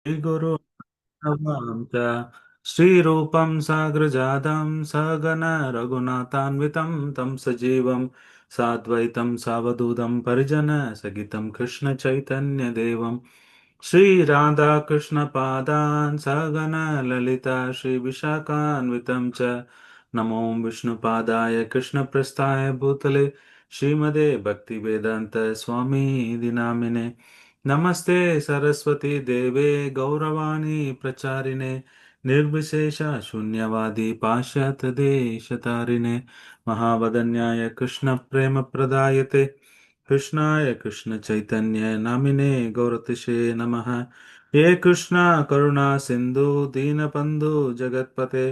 श्रीगुरु नमामि च श्रीरूपं साग्रजातं सहगण रघुनाथान्वितं तं सजीवं साद्वैतं सावधूतं परिजन सहितं कृष्ण चैतन्य देवं श्रीराधाकृष्णपादान् सहगण ललिता श्रीविशाखान्वितं च नमो विष्णुपादाय कृष्णप्रस्थाय भूतले श्रीमदे भक्तिवेदान्त स्वामी दिनामिने नमस्ते सरस्वती देवे गौरवाणी प्रचारिणे निर्विशेष शून्यवादी पाश्चात्य देशतारिणे महावदन्याय कृष्ण प्रेम प्रदायते कृष्णाय कृष्ण चैतन्य नामिने गौरतिशे नमः हे कृष्णा करुणा सिंधु दीनबंधु जगत्पते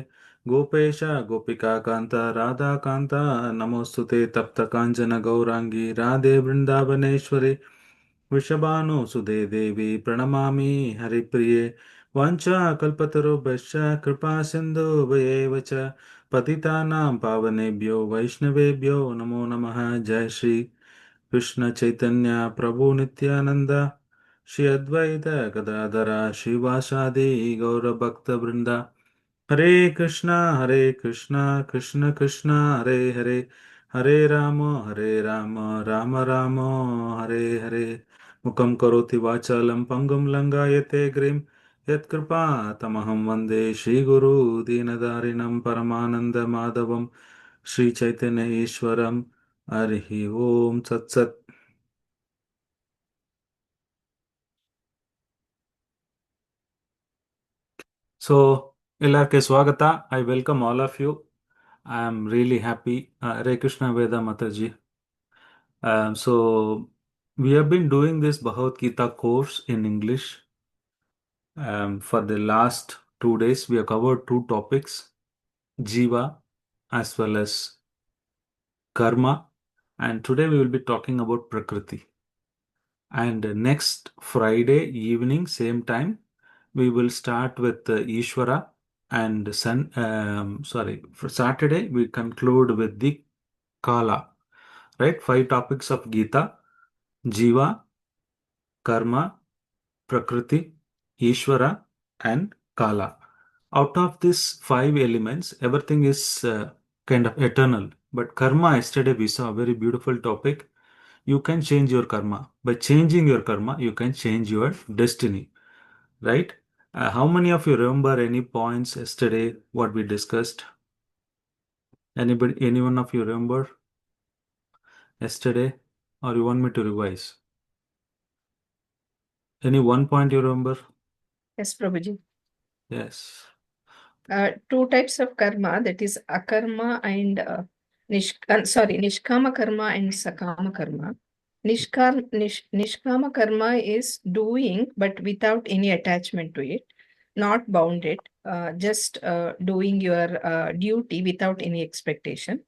गोपेश गोपिका कांता राधा कांता नमोस्तुते तप्त कांचन गौरांगी राधे वृंदावनेश्वरी वृषभानुसुते देवी प्रणमामि हरिप्रिये वाञ्छाकल्पतरुभ्यश्च कृपा सिन्धुभ्येव च पतितानां पावनेभ्यो वैष्णवेभ्यो नमो नमः जय श्री कृष्ण चैतन्य प्रभु नित्यानंद श्री अद्वैत गदाधर श्रीवासादि गौरभक्तवृंदा हरे कृष्णा कृष्ण कृष्ण हरे हरे हरे राम राम राम हरे हरे मुखं करोति वाचालं पङ्गुं लङ्घयते गिरिं यत्कृपा तमहं वन्दे श्रीगुरु दीनदारिणं परमानन्दमाधवं श्रीचैतन्य ईश्वरं हरिः ओम तत्सत्. So, ಎಲ್ಲರಿಗೆ ಸ್ವಾಗತ. I welcome all of you. I am really happy. Hare Krishna Veda Mataji. So, we have been doing this Bhagavad Gita course in English. For the last 2 days, we have covered two topics, Jiva as well as Karma. And today we will be talking about Prakriti. And next Friday evening, same time, we will start with Ishvara. And for Saturday, we conclude with the Kala. Right? 5 topics of Gita: Jiva, Karma, Prakriti, Ishvara, and Kala. Out of these 5 elements, everything is kind of eternal. But karma, yesterday we saw a very beautiful topic. You can change your karma. By changing your karma, you can change your destiny. Right? How many of you remember any points yesterday what we discussed? Anybody, any one of you remember yesterday, or you want me to revise? Any one point you remember? Yes, Prabhuji. Yes. Two types of karma, that is akarma and nishkama karma and sakama karma. Nishkama karma is doing but without any attachment to it, not bounded, just doing your duty without any expectation.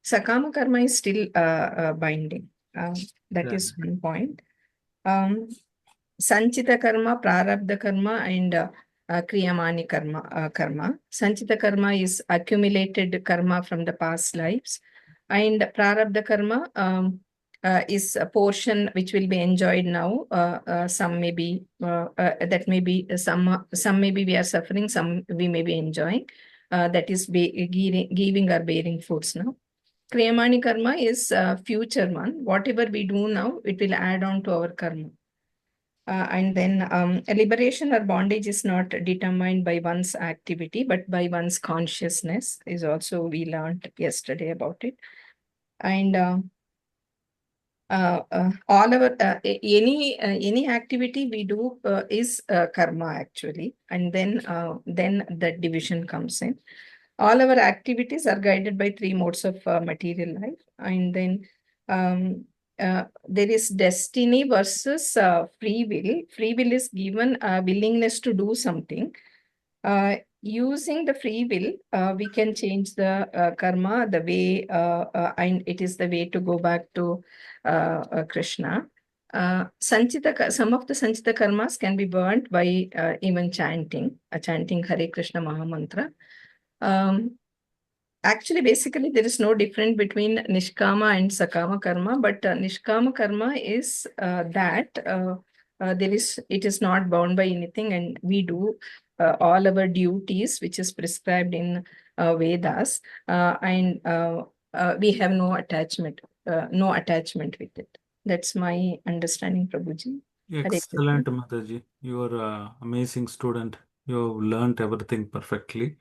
Sakama karma is still binding. That Yeah. is one point. Sanchita karma, prarabdha karma, and kriyamani karma. Sanchita karma is accumulated karma from the past lives, and prarabdha karma is a portion which will be enjoyed now. Some may be that may be some maybe we are suffering, some we may be enjoying. That is giving or bearing fruits now. Kriyamani karma is future one. Whatever we do now, it will add on to our karma. And then liberation or bondage is not determined by one's activity, but by one's consciousness is also, we learned yesterday about it. And all our any activity we do is karma actually, and then the division comes in. All our activities are guided by 3 modes of material life, and then there is destiny versus free will. Free will is given a willingness to do something. Using the free will, we can change the karma, the way, and it is the way to go back to Krishna. Some of the Sanchita karmas can be burnt by even chanting Hare Krishna Mahamantra. Actually, basically, there is no difference between Nishkama and Sakama karma, but Nishkama karma is that it is not bound by anything, and we do all our duties which is prescribed in Vedas, and we have no attachment with it. That's my understanding, Prabhuji. Hare Krishna. Excellent, Mataji. You are an amazing student. You have learned everything perfectly.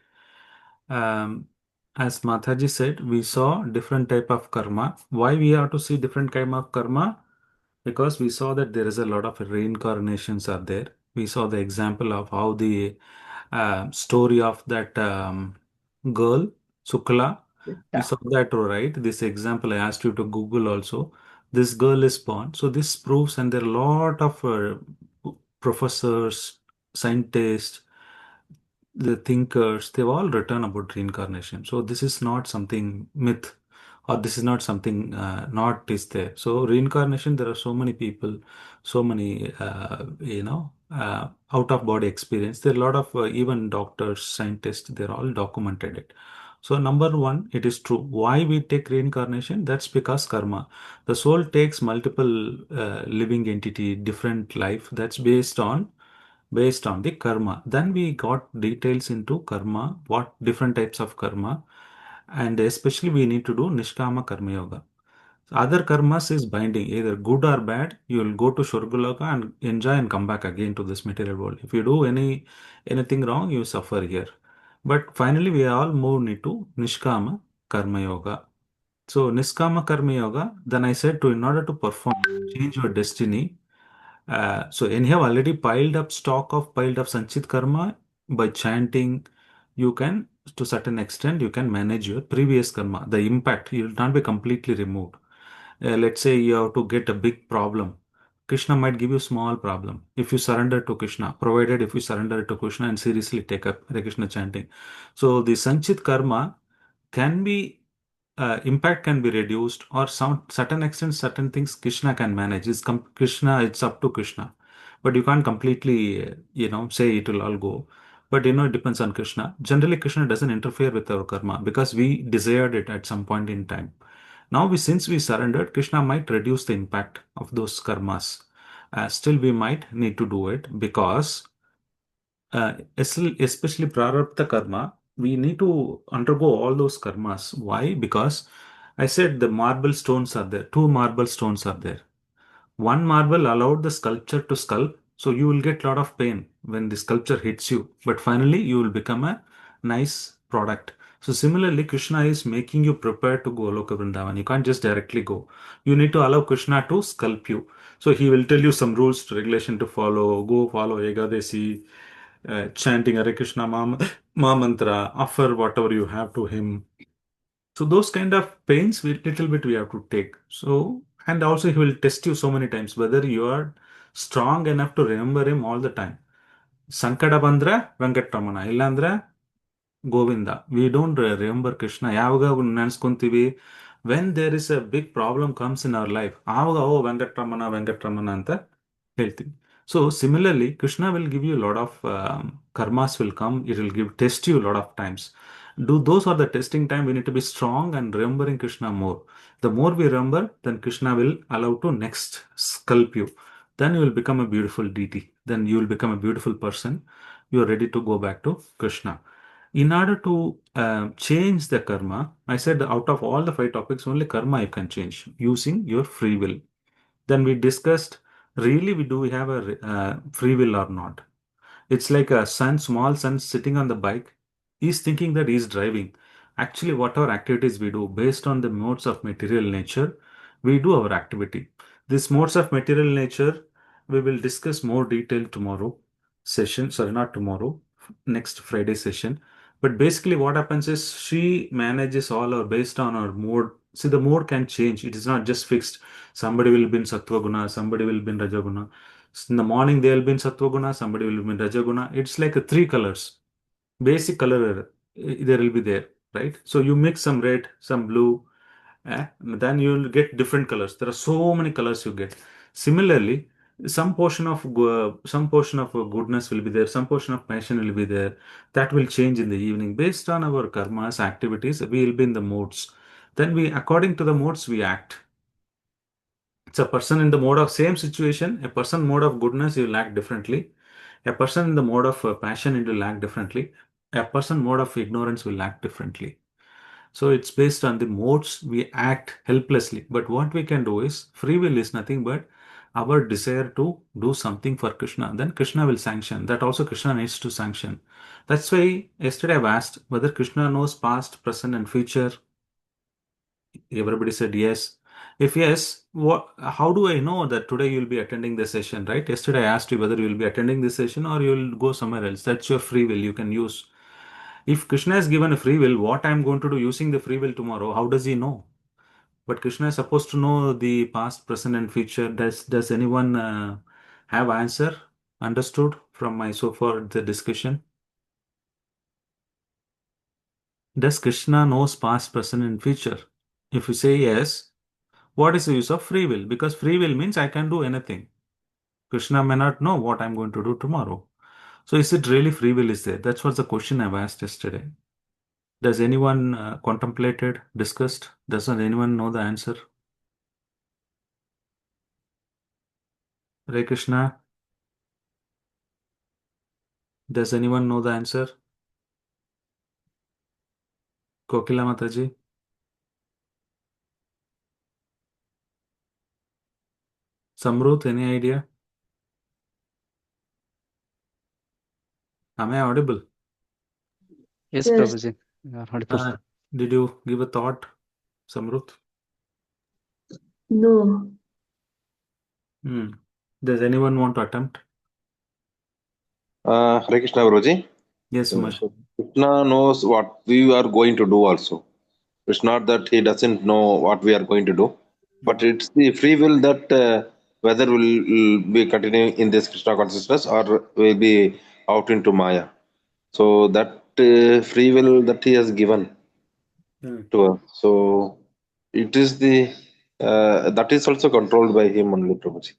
Um, as Mataji said, we saw different type of karma. Why we have to see different kind of karma? Because we saw that there is a lot of reincarnations are there. We saw the example of how the story of that girl, Sukla. We Yeah. saw that, right? This example I asked you to Google also. This girl is born. So this proves, and there are a lot of professors, scientists, the thinkers, they've all written about reincarnation. So this is not something myth, or this is not something not is there. So reincarnation, there are so many people, so many out of body experience. There are a lot of even doctors, scientists, they're all documented it. So number one, it is true. Why we take reincarnation? That's because karma. The soul takes multiple living entity, different life. That's based on the karma. Then we got details into karma, what different types of karma, and especially we need to do Nishkama Karma Yoga. Other karmas is binding, either good or bad. You will go to Shurgaloka and enjoy and come back again to this material world. If you do anything wrong, you suffer here. But finally, we all move into Nishkama Karma Yoga. So Niskama Karma Yoga, then I said to in order to perform, change your destiny, so anyhow, already piled up Sanchit karma by chanting, you can, to certain extent, you can manage your previous karma. The impact, you will not be completely removed. Let's say you have to get a big problem. Krishna might give you small problem if you surrender to Krishna, provided if you surrender to Krishna and seriously take up Hare Krishna chanting. So the Sanchit karma can be impact can be reduced, or some certain extent certain things Krishna can manage. Krishna, it's up to Krishna, but you can't completely say it will all go. But it depends on Krishna. Generally Krishna doesn't interfere with our karma because we desired it at some point in time. Now since we surrendered, Krishna might reduce the impact of those karmas. Still we might need to do it because especially prarabdha karma, we need to undergo all those karmas. Why? Because I said the marble stones are there. Two marble stones are there. One marble allowed the sculpture to sculpt, so you will get a lot of pain when the sculpture hits you. But finally, you will become a nice product. So similarly, Krishna is making you prepare to go Loka Vrindavan. You can't just directly go. You need to allow Krishna to sculpt you. So he will tell you some rules, regulation to follow. Go follow Ekadasi, chanting Hare Krishna Mantra, offer whatever you have to him. So those kind of pains, little bit we have to take. So, and also he will test you so many times whether you are strong enough to remember him all the time. Sankada ಬಂದ್ರೆ ವೆಂಕಟರಮಣ ಇಲ್ಲಾಂದ್ರೆ Govinda. We don't remember Krishna. ಯಾವಾಗ ನೆನ್ಸ್ಕೊಂತೀವಿ when there is a big problem comes in our life, ಆವಾಗ ಓ ವೆಂಕಟರಮಣ ವೆಂಕಟರಮಣ ಅಂತ ಹೇಳ್ತೀವಿ. So similarly, Krishna will give you a lot of karmas will come. It will give test you a lot of times. Do those are the testing time. We need to be strong and remembering Krishna more. The more we remember, then Krishna will allow to next sculpt you. Then you will become a beautiful deity. Then you will become a beautiful person. You are ready to go back to Krishna. In order to change the karma, I said out of all the five topics, only karma you can change using your free will. Then we discussed really we have a free will or not. It's like a small son sitting on the bike. He's thinking that he's driving. Actually, whatever activities we do based on the modes of material nature, we do our activity. These modes of material nature, we will discuss more detail tomorrow session. Sorry, not tomorrow, next Friday session. But basically, what happens is she manages all or based on our mode. See, the mode can change. It is not just fixed. Somebody will be in Sattva Guna, somebody will be in Rajaguna. In the morning, there will be in Sattva Guna, somebody will be in Rajaguna. It's like a three colors. Basic color there will be there, right? So you mix some red, some blue, then you will get different colors. There are so many colors you get. Similarly, some portion of goodness will be there, some portion of passion will be there. That will change in the evening based on our karmas, activities. We will be in the modes. Then we, according to the modes, we act. It's a person in the mode of same situation, a person mode of goodness, you will act differently. A person in the mode of passion, it will act differently. A person mode of ignorance will act differently. So it's based on the modes we act helplessly. But what we can do is free will is nothing but our desire to do something for Krishna. Then Krishna will sanction. That also Krishna needs to sanction. That's why yesterday I've asked whether Krishna knows past, present, and future. Everybody said yes. If yes, how do I know that today you'll be attending the session, right? Yesterday I asked you whether you'll be attending this session or you'll go somewhere else. That's your free will. You can use. If Krishna has given a free will, what I'm going to do using the free will tomorrow, how does he know? But Krishna is supposed to know the past, present, and future. Does anyone have answer understood from my so far the discussion? Does Krishna knows past, present, and future? If you say yes, what is the use of free will? Because free will means I can do anything. Krishna may not know what I'm going to do tomorrow. So is it really free will is there? That's what the question I've asked yesterday. Does anyone contemplated, discussed? Doesn't anyone know the answer? Hare Krishna. Does anyone know the answer? Kokila Mataji. Samruth, any idea? Am I audible? Yes, Yes. Prabhuji, you are audible. Uh, did you give a thought, Samruth? No. Hmm. Does anyone want to attempt? Hare Krishna Guruji. Yes, Umesh. So Krishna knows what we are going to do also. It's not that he doesn't know what we are going to do, but it's the free will that whether we'll be continuing in this Krishna consciousness or will be out into Maya. So that free will that he has given Hmm. to us. So it is the that is also controlled by him only, Prabhuji.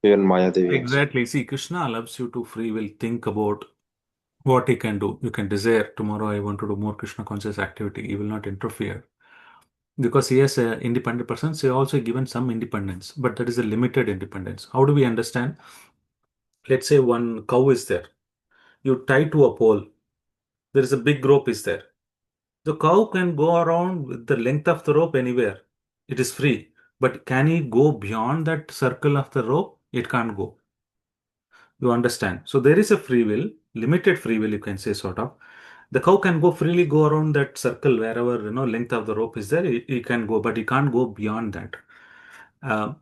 Even Maya Devi also. Exactly. See, Krishna allows you to free will think about what he can do. You can desire tomorrow I want to do more Krishna conscious activity. He will not interfere because he has an independent person. So he also given some independence, but that is a limited independence. How do we understand? Let's say one cow is there. You tie to a pole. There is a big rope is there. The cow can go around with the length of the rope anywhere. It is free. But can he go beyond that circle of the rope? It can't go. You understand? So there is a free will, limited free will, you can say sort of. The cow can go freely go around that circle wherever length of the rope is there. He can go, but he can't go beyond that. Uh,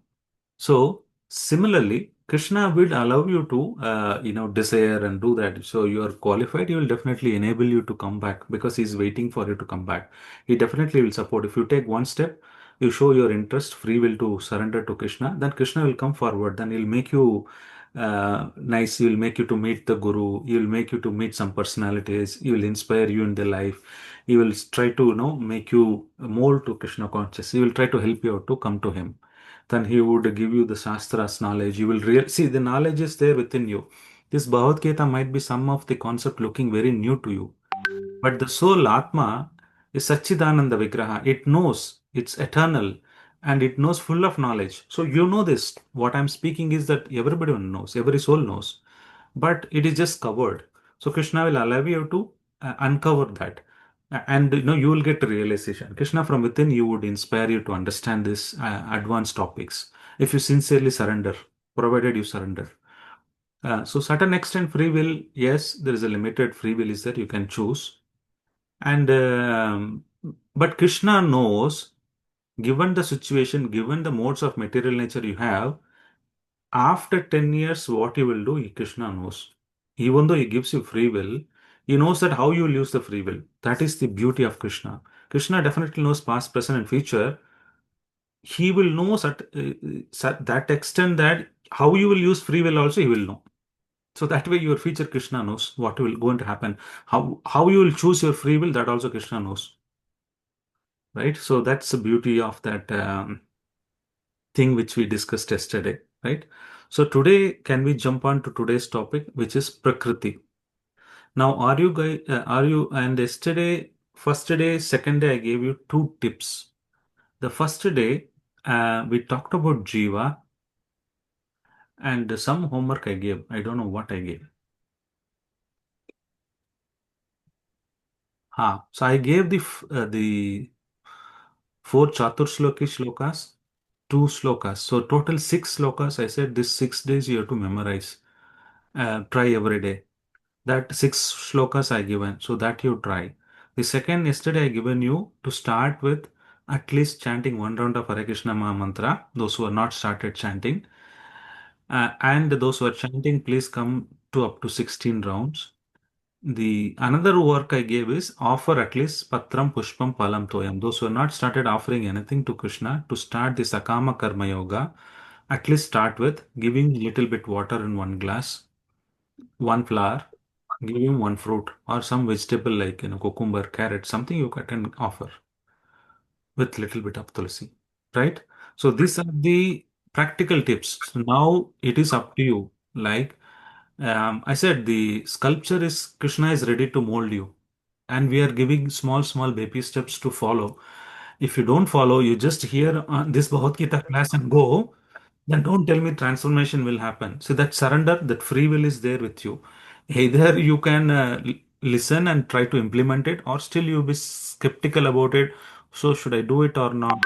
so similarly, Krishna will allow you to, desire and do that. So you are qualified. He will definitely enable you to come back because he's waiting for you to come back. He definitely will support. If you take one step, you show your interest, free will to surrender to Krishna, then Krishna will come forward. Then he'll make you nice. He will make you to meet the Guru. He will make you to meet some personalities. He will inspire you in the life. He will try to, make you mold to Krishna conscious. He will try to help you out to come to him. Then he would give you the Shastras knowledge. You will see the knowledge is there within you. This Bhagavad Gita might be some of the concept looking very new to you, but the soul Atma is Satchidananda Vigraha. It knows it's eternal and it knows full of knowledge. So you know this. What I'm speaking is that everybody knows, every soul knows, but it is just covered. So Krishna will allow you to uncover that. And you will get realization. Krishna from within you would inspire you to understand this advanced topics if you sincerely surrender, provided you surrender. So certain extent free will, yes, there is a limited free will is that you can choose. And but Krishna knows, given the situation, given the modes of material nature you have, after 10 years, what you will do, Krishna knows. Even though he gives you free will, he knows that how you will use the free will. That is the beauty of Krishna. Krishna definitely knows past, present, and future. He will know that extent that how you will use free will also he will know. So that way your future Krishna knows what will going to happen. How you will choose your free will, that also Krishna knows. Right? So that's the beauty of that thing which we discussed yesterday, right? So today, can we jump on to today's topic, which is Prakriti? Now, and yesterday, first day, second day, I gave you two tips. The first day, We talked about Jiva and some homework I gave. I don't know what I gave. So I gave the 4 Chaturshloki shlokas, 2 slokas. So total 6 slokas. I said this 6 days you have to memorize. Try every day. That 6 slokas I given. So that you try. The second, yesterday I given you to start with at least chanting 1 round of Hare Krishna Maha Mantra. Those who are not started chanting. And those who are chanting, please come to up to 16 rounds. The another work I gave is offer at least Patram Pushpam Palam Toyam. Those who have not started offering anything to Krishna, to start the Sakama Karma Yoga, at least start with giving little bit water in 1 glass, 1 flower, give him 1 fruit or some vegetable like cucumber, carrot, something you can offer with little bit of tulsi, right? So these are the practical tips. So now it is up to you. Like I said, the sculpture is Krishna is ready to mold you, and we are giving small baby steps to follow. If you don't follow, you just hear this Bhagavad Gita class and go, then don't tell me transformation will happen. So that surrender, that free will is there with you. Either you can listen and try to implement it, or still you be skeptical about it. So should I do it or not?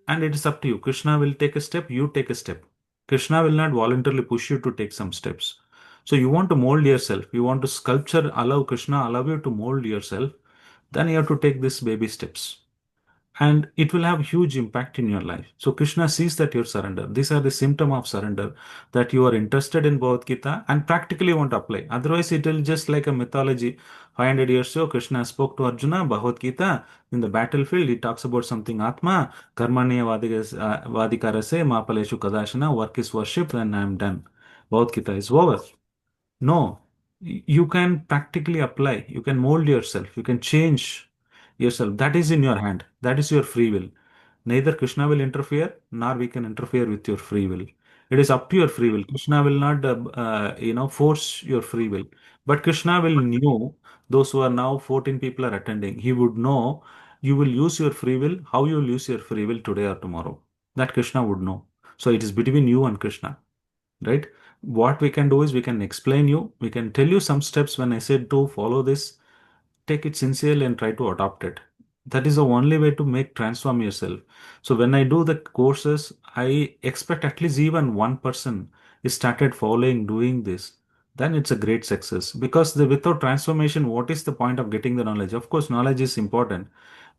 And it is up to you. Krishna will take a step, you take a step. Krishna will not voluntarily push you to take some steps. So you want to mold yourself. You want to sculpture, allow Krishna, allow you to mold yourself. Then you have to take these baby steps, and it will have huge impact in your life. So Krishna sees that you're surrender. These are the symptom of surrender, that you are interested in Bhagavad Gita and practically want to apply. Otherwise, it will just like a mythology. 500 years ago, Krishna spoke to Arjuna, Bhagavad Gita. In the battlefield, he talks about something Atma, Karmaniya Vadikarase, Mapaleshu Kadashana, work is worship, and I am done. Bhagavad Gita is over. No, you can practically apply. You can mold yourself. You can change yourself. That is in your hand. That is your free will. Neither Krishna will interfere, nor we can interfere with your free will. It is up to your free will. Krishna will not, force your free will. But Krishna will know those who are now 14 people are attending. He would know you will use your free will, how you will use your free will today or tomorrow. That Krishna would know. So it is between you and Krishna, right? What we can do is we can explain you, we can tell you some steps. When I said to follow this, take it sincerely and try to adopt it. That is the only way to make transform yourself. So when I do the courses, I expect at least even one person is started following, doing this. Then it's a great success, because without transformation, what is the point of getting the knowledge? Of course, knowledge is important,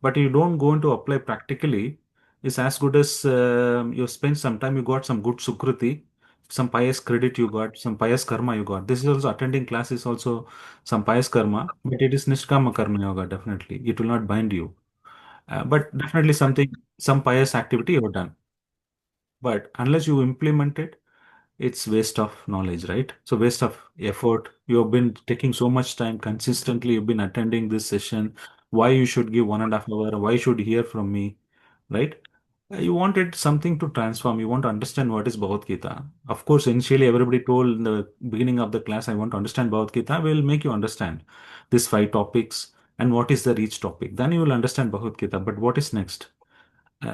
but you don't go into apply practically. It's as good as you spend some time, you got some good sukruti, some pious credit you got, some pious karma you got. This is also attending class is also some pious karma, but it is nishkama karma yoga, definitely. It will not bind you. But definitely something, some pious activity you have done. But unless you implement it, it's waste of knowledge, right? So waste of effort. You have been taking so much time consistently. You've been attending this session. Why you should give 1.5 hours? Why should hear from me, right? You wanted something to transform. You want to understand what is Bhagavad Gita. Of course, initially everybody told in the beginning of the class, I want to understand Bhagavad Gita. We'll make you understand these 5 topics and what is the each topic. Then you will understand Bhagavad Gita. But what is next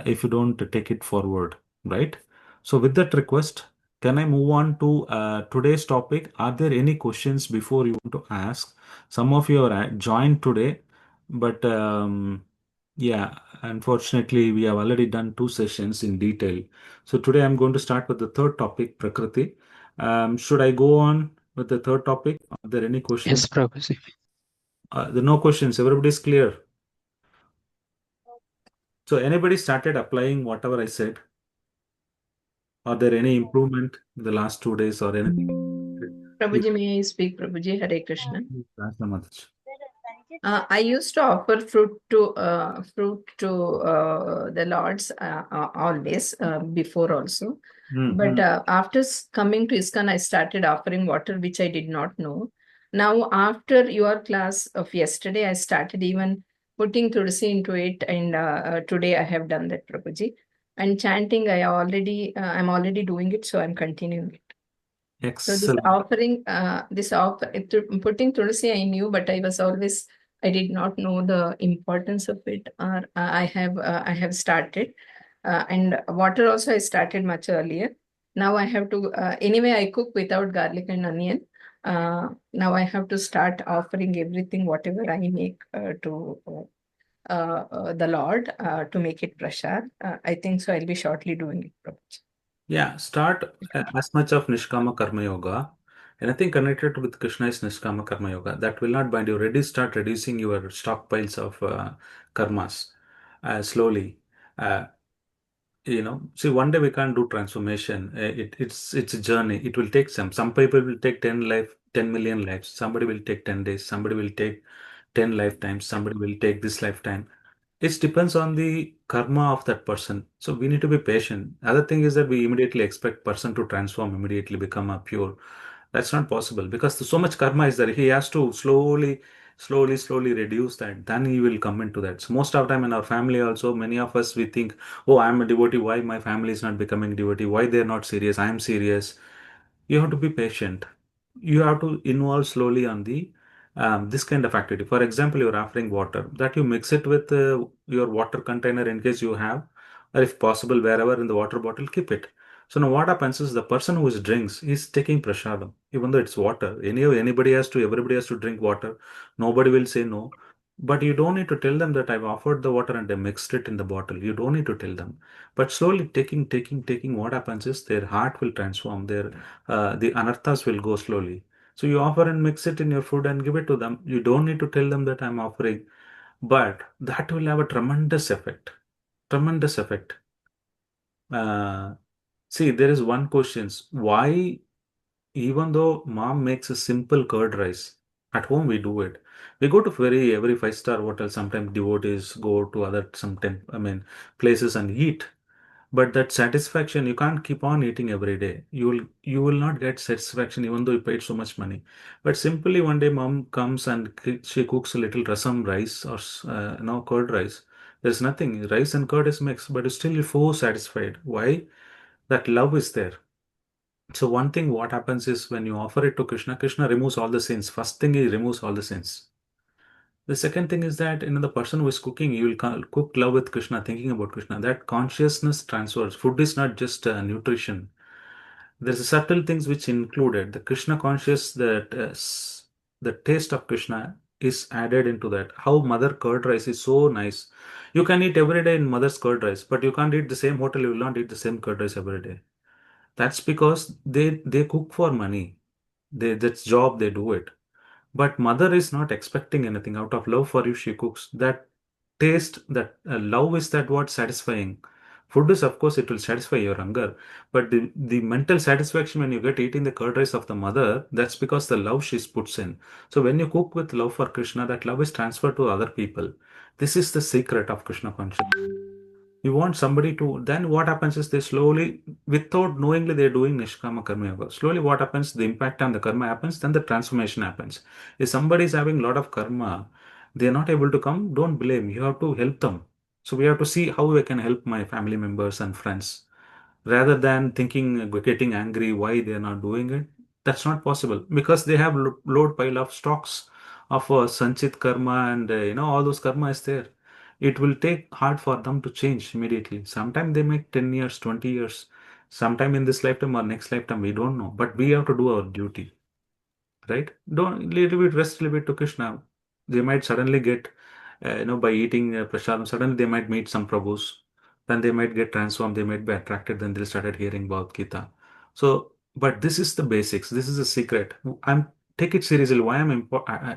if you don't take it forward, right? So with that request, can I move on to today's topic? Are there any questions before you want to ask? Some of you are joined today, but yeah, unfortunately, we have already done 2 sessions in detail. So today I'm going to start with the third topic, Prakriti. Should I go on with the third topic? Are there any questions? Yes, Prabhuji. There are no questions. Everybody's clear. So anybody started applying whatever I said? Are there any improvement in the last 2 days or anything? Prabhuji, may I speak? Prabhuji, Hare Krishna. That's so much. I used to offer fruit to the lords always before also. But after coming to ISKCON, I started offering water, which I did not know. Now, after your class of yesterday, I started even putting tulsi into it, and today I have done that, Prabhuji. And chanting, I'm already doing it, so I'm continuing it. So this Excellent. offering, putting tulsi, I knew, but I did not know the importance of it. Or I have started. And water also I started much earlier. Now I have to, anyway, I cook without garlic and onion. Now I have to start offering everything, whatever I make to the Lord to make it prasad. I think so. I'll be shortly doing it, Prabhuji. Yeah, start as much of Nishkama Karma Yoga. Anything connected with Krishna is Nishkama Karma Yoga. That will not bind you. Already start reducing your stockpiles of karmas slowly. Uh, See, one day we can't do transformation. It's a journey. It will take some people will take 10 million lives. Somebody will take 10 days. Somebody will take 10 lifetimes. Somebody will take this lifetime. It depends on the karma of that person. So we need to be patient. Other thing is that we immediately expect person to transform, immediately become a pure. That's not possible because so much karma is there. He has to slowly reduce that. Then he will come into that. So most of the time in our family also, many of us we think, oh, I'm a devotee. Why my family is not becoming devotee? Why they're not serious? I'm serious. You have to be patient. You have to involve slowly on the this kind of activity. For example, you're offering water, that you mix it with your water container in case you have, or if possible, wherever in the water bottle, keep it. So now what happens is the person who is drinks is taking prasadam, even though it's water. Everybody has to drink water. Nobody will say no. But you don't need to tell them that I've offered the water and they mixed it in the bottle. You don't need to tell them. But slowly taking, what happens is their heart will transform. The anarthas will go slowly. So you offer and mix it in your food and give it to them. You don't need to tell them that I'm offering, but that will have a tremendous effect. Tremendous effect. Uh, See, there is one question. Why, even though mom makes a simple curd rice, at home we do it. We go to every five-star hotel. Sometimes devotees go to other places and eat. But that satisfaction, you can't keep on eating every day. You will not get satisfaction even though you paid so much money. But simply one day mom comes and she cooks a little rasam rice or curd rice. There's nothing. Rice and curd is mixed, but still you're so satisfied. Why? That love is there. So one thing what happens is when you offer it to Krishna, Krishna removes all the sins. First thing he removes all the sins. The second thing is that the person who is cooking, you will cook love with Krishna, thinking about Krishna. That consciousness transfers. Food is not just nutrition. There's a subtle things which included the Krishna conscious, that the taste of Krishna is added into that. How mother curd rice is so nice. You can eat every day in mother's curd rice, but you can't eat the same hotel. You will not eat the same curd rice every day. That's because they cook for money. That's job. They do it. But mother is not expecting anything out of love for you. She cooks that taste, that love is that what satisfying. Food is, of course, it will satisfy your hunger, but the mental satisfaction when you get eating the curd rice of the mother, that's because the love she puts in. So when you cook with love for Krishna, that love is transferred to other people. This is the secret of Krishna consciousness. You want somebody to, then what happens is they slowly, without knowingly, they're doing Nishkama Karma Yoga. Slowly, what happens, the impact on the karma happens, then the transformation happens. If somebody is having a lot of karma, they're not able to come, don't blame. You have to help them. So we have to see how we can help my family members and friends rather than thinking, getting angry why they're not doing it. That's not possible because they have load pile of stocks of sanchit karma and all those karma is there. It will take hard for them to change immediately. Sometimes they make 10 years, 20 years, sometime in this lifetime or next lifetime, we don't know, but we have to do our duty, right? Don't little bit rest, little bit to Krishna. They might suddenly get, by eating prasadam, suddenly they might meet some Prabhus. Then they might get transformed. They might be attracted. Then they'll started hearing Bhagavad Gita. So, but this is the basics. This is the secret. I'm take it seriously. Why I'm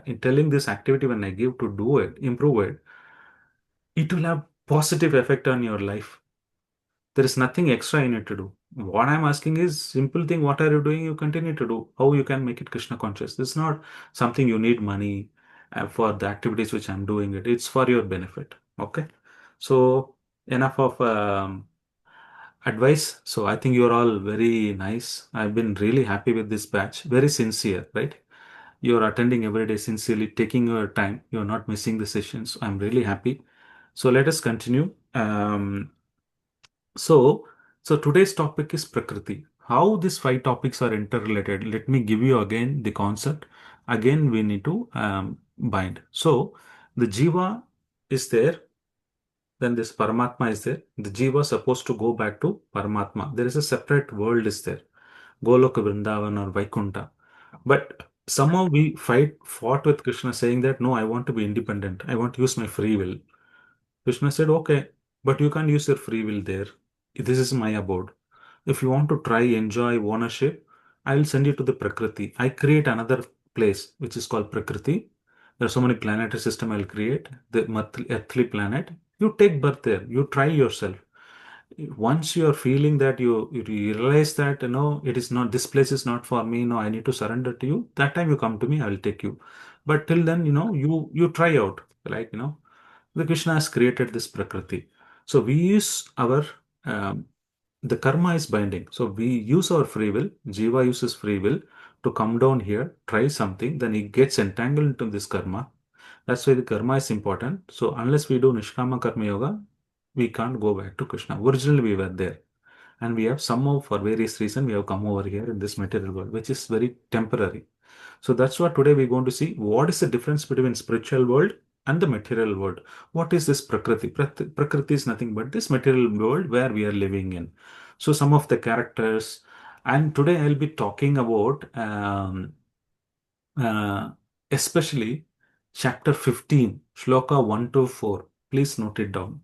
in telling this activity when I give to do it, improve it. It will have positive effect on your life. There is nothing extra you need to do. What I'm asking is simple thing. What are you doing? You continue to do. How you can make it Krishna conscious. This is not something you need money for the activities which I'm doing it. It's for your benefit. Okay. So enough of advice. So I think you're all very nice. I've been really happy with this batch. Very sincere, right? You're attending every day sincerely, taking your time. You're not missing the sessions. I'm really happy. So let us continue. So, so today's topic is Prakriti. How these five topics are interrelated? Let me give you again the concept. Again, we need to bind. So, the Jiva is there. then this Paramatma is there. The Jiva is supposed to go back to Paramatma. There is a separate world is there, Goloka Vrindavan or Vaikunta. But somehow we fought with Krishna saying that, no, I want to be independent. I want to use my free will. Krishna said, okay, but you can't use your free will there. This is my abode. If you want to try enjoy ownership, I will send you to the Prakriti. I create another place which is called Prakriti. There are so many planetary system I'll create, the earthly planet. You take birth there. You try yourself. Once you are feeling that you realize that it is not, this place is not for me, no, I need to surrender to you, that time you come to me, I will take you. But till then, you try out, like, the Krishna has created this Prakriti. So we use our the karma is binding. So we use our free will. Jiva uses free will to come down here, try something, then he gets entangled into this karma. That's why the karma is important. So unless we do Nishkama Karma Yoga, we can't go back to Krishna. Originally we were there. And we have somehow, for various reasons, we have come over here in this material world, which is very temporary. So that's what today we're going to see. What is the difference between spiritual world and the material world? What is this Prakriti? Prakriti is nothing but this material world where we are living in. So some of the characters, and today I'll be talking about uh, especially chapter 15, shloka 1 to 4. Please note it down.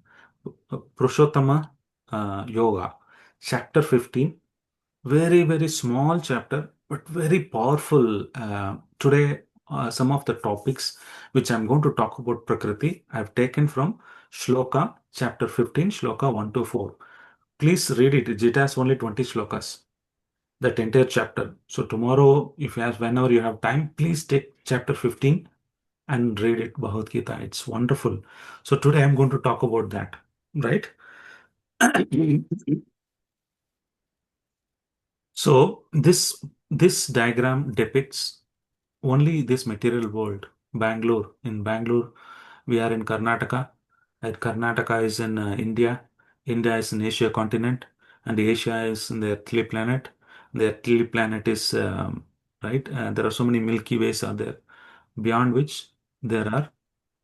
Prushottama Yoga, chapter 15. Very, very small chapter, but very powerful. Today, some of the topics which I'm going to talk about Prakriti, I've taken from Shloka, chapter 15, Shloka 1 to 4. Please read it. It has only 20 shlokas, that entire chapter. So tomorrow, if you have, whenever you have time, please take chapter 15 and read it, Bhagavad Gita. It's wonderful. So today I'm going to talk about that, right? So this diagram depicts only this material world. Bangalore. In Bangalore, we are in Karnataka. And Karnataka is in India. India is in Asia continent, and Asia is in the earthly planet. The earthly planet is right. There are so many Milky Ways are there, beyond which there are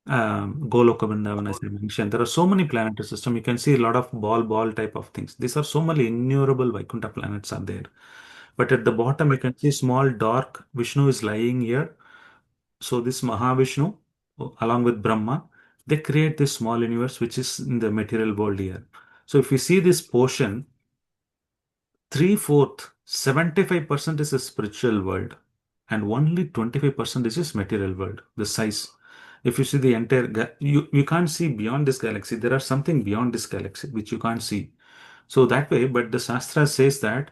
Goloka Vrindavan, as I mentioned. There are so many planetary systems. You can see a lot of ball type of things. These are so many innumerable Vaikuntha planets are there. But at the bottom, you can see small dark Vishnu is lying here. So this Mahavishnu, along with Brahma, they create this small universe which is in the material world here. So if you see this portion, 3/4, 75% is a spiritual world, and only 25% is this material world, the size. If you see the entire, you can't see beyond this galaxy. There are something beyond this galaxy which you can't see. So that way, but the Shastra says that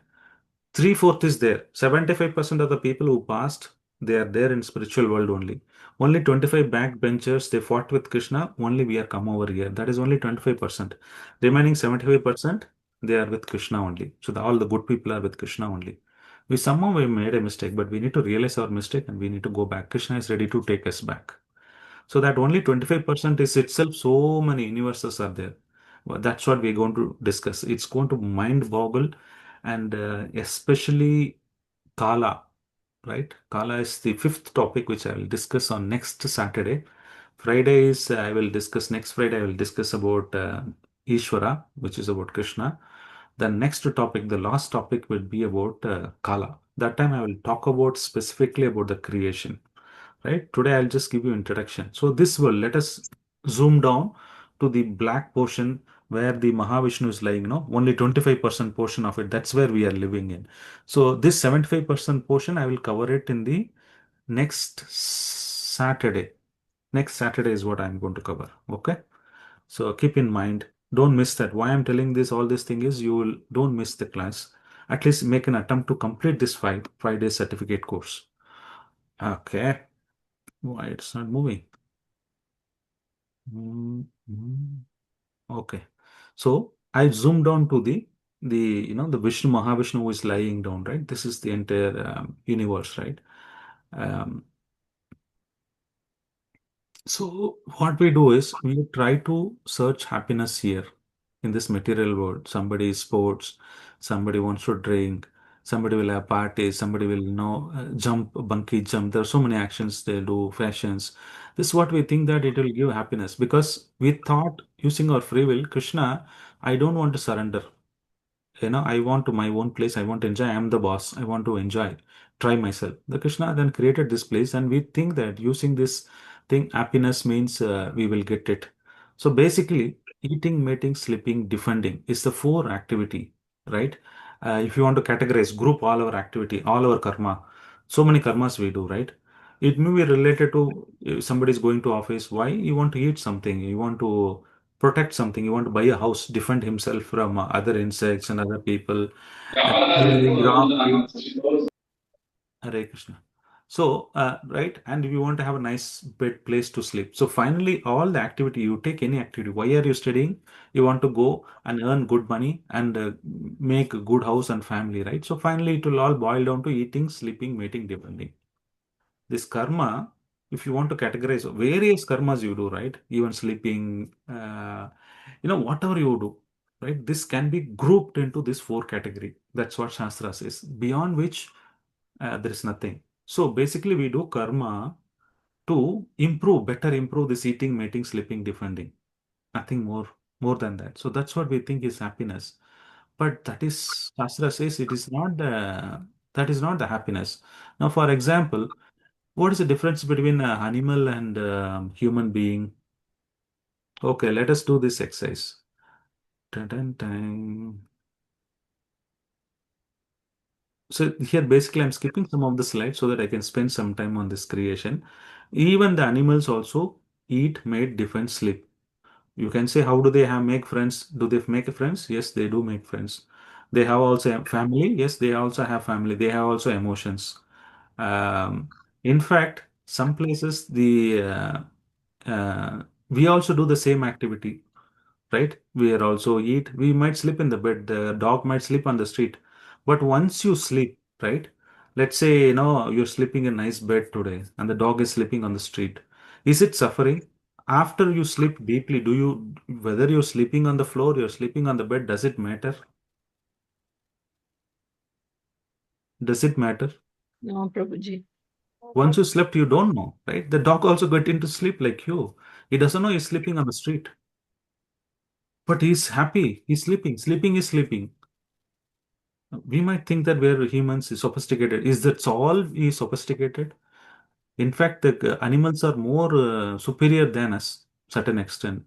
3/4 is there. 75% of the people who passed, they are there in spiritual world only. Only 25 backbenchers, they fought with Krishna. Only we are come over here. That is only 25%. Remaining 75%, they are with Krishna only. So all the good people are with Krishna only. We made a mistake, but we need to realize our mistake and we need to go back. Krishna is ready to take us back. So that only 25% is itself, so many universes are there. Well, that's what we're going to discuss. It's going to mind boggle, and especially Kala, right? Kala is the fifth topic which I will discuss on next Saturday. Friday is, I will discuss next Friday, I will discuss about Ishvara, which is about Krishna. The next topic, the last topic will be about Kala. That time I will talk about specifically about the creation, right? Today I'll just give you introduction. So this will let us zoom down to the black portion where the Mahavishnu is lying, no? Only 25% portion of it. That's where we are living in. So this 75% portion, I will cover it in the next Saturday. Next Saturday is what I'm going to cover. Okay. So keep in mind, don't miss that. Why I'm telling this, all this thing is you will don't miss the class. At least make an attempt to complete this 5 day certificate course. Okay. Why it's not moving? Mm. Okay. So I zoomed down to the Vishnu Mahavishnu who is lying down, right? This is the entire universe, right? Um, so what we do is we try to search happiness here in this material world. Somebody is sports, somebody wants to drink, Somebody will have parties, somebody will, jump, bungee jump. There are so many actions they do, fashions. This is what we think that it will give happiness because we thought using our free will, Krishna, I don't want to surrender. I want to my own place. I want to enjoy. I am the boss. I want to enjoy, try myself. The Krishna then created this place, and we think that using this thing, happiness means we will get it. So basically, eating, mating, sleeping, defending is the four activity, right? If you want to categorize, group all our activity, all our karma, so many karmas we do, right? It may be related to if somebody is going to office. Why you want to eat something? You want to protect something. You want to buy a house, defend himself from other insects and other people. Stealing, robbing. Hare Krishna. So, right, and you want to have a nice bed place to sleep. So finally, all the activity you take any activity. Why are you studying? You want to go and earn good money and make a good house and family, right? So finally, it will all boil down to eating, sleeping, mating, defending. This karma, if you want to categorize various karmas you do, right? Even sleeping, whatever you do, right? This can be grouped into this four category. That's what Shastra says. Beyond which there is nothing. So basically, we do karma to better improve this eating, mating, sleeping, defending. Nothing more than that. So that's what we think is happiness. But that is Shastra says it is not the happiness. Now, for example, what is the difference between an animal and human being? Okay, let us do this exercise. Dun, dun, dun. So here basically I'm skipping some of the slides so that I can spend some time on this creation. Even the animals also eat, mate, defend, sleep. You can say how do they have make friends? Do they make friends? Yes, they do make friends. They have also a family. Yes, they also have family. They have also emotions. Um, in fact, some places we also do the same activity, right? We are also eat. We might sleep in the bed. The dog might sleep on the street. But once you sleep, right? Let's say, you're sleeping in a nice bed today and the dog is sleeping on the street. Is it suffering? After you sleep deeply, whether you're sleeping on the floor, you're sleeping on the bed, does it matter? Does it matter? No, Prabhuji. Once you slept, you don't know, right? The dog also got into sleep like you. He doesn't know he's sleeping on the street, but he's happy. He's sleeping. Sleeping is sleeping. We might think that we're humans is sophisticated. Is that all is sophisticated? In fact, the animals are more superior than us, certain extent.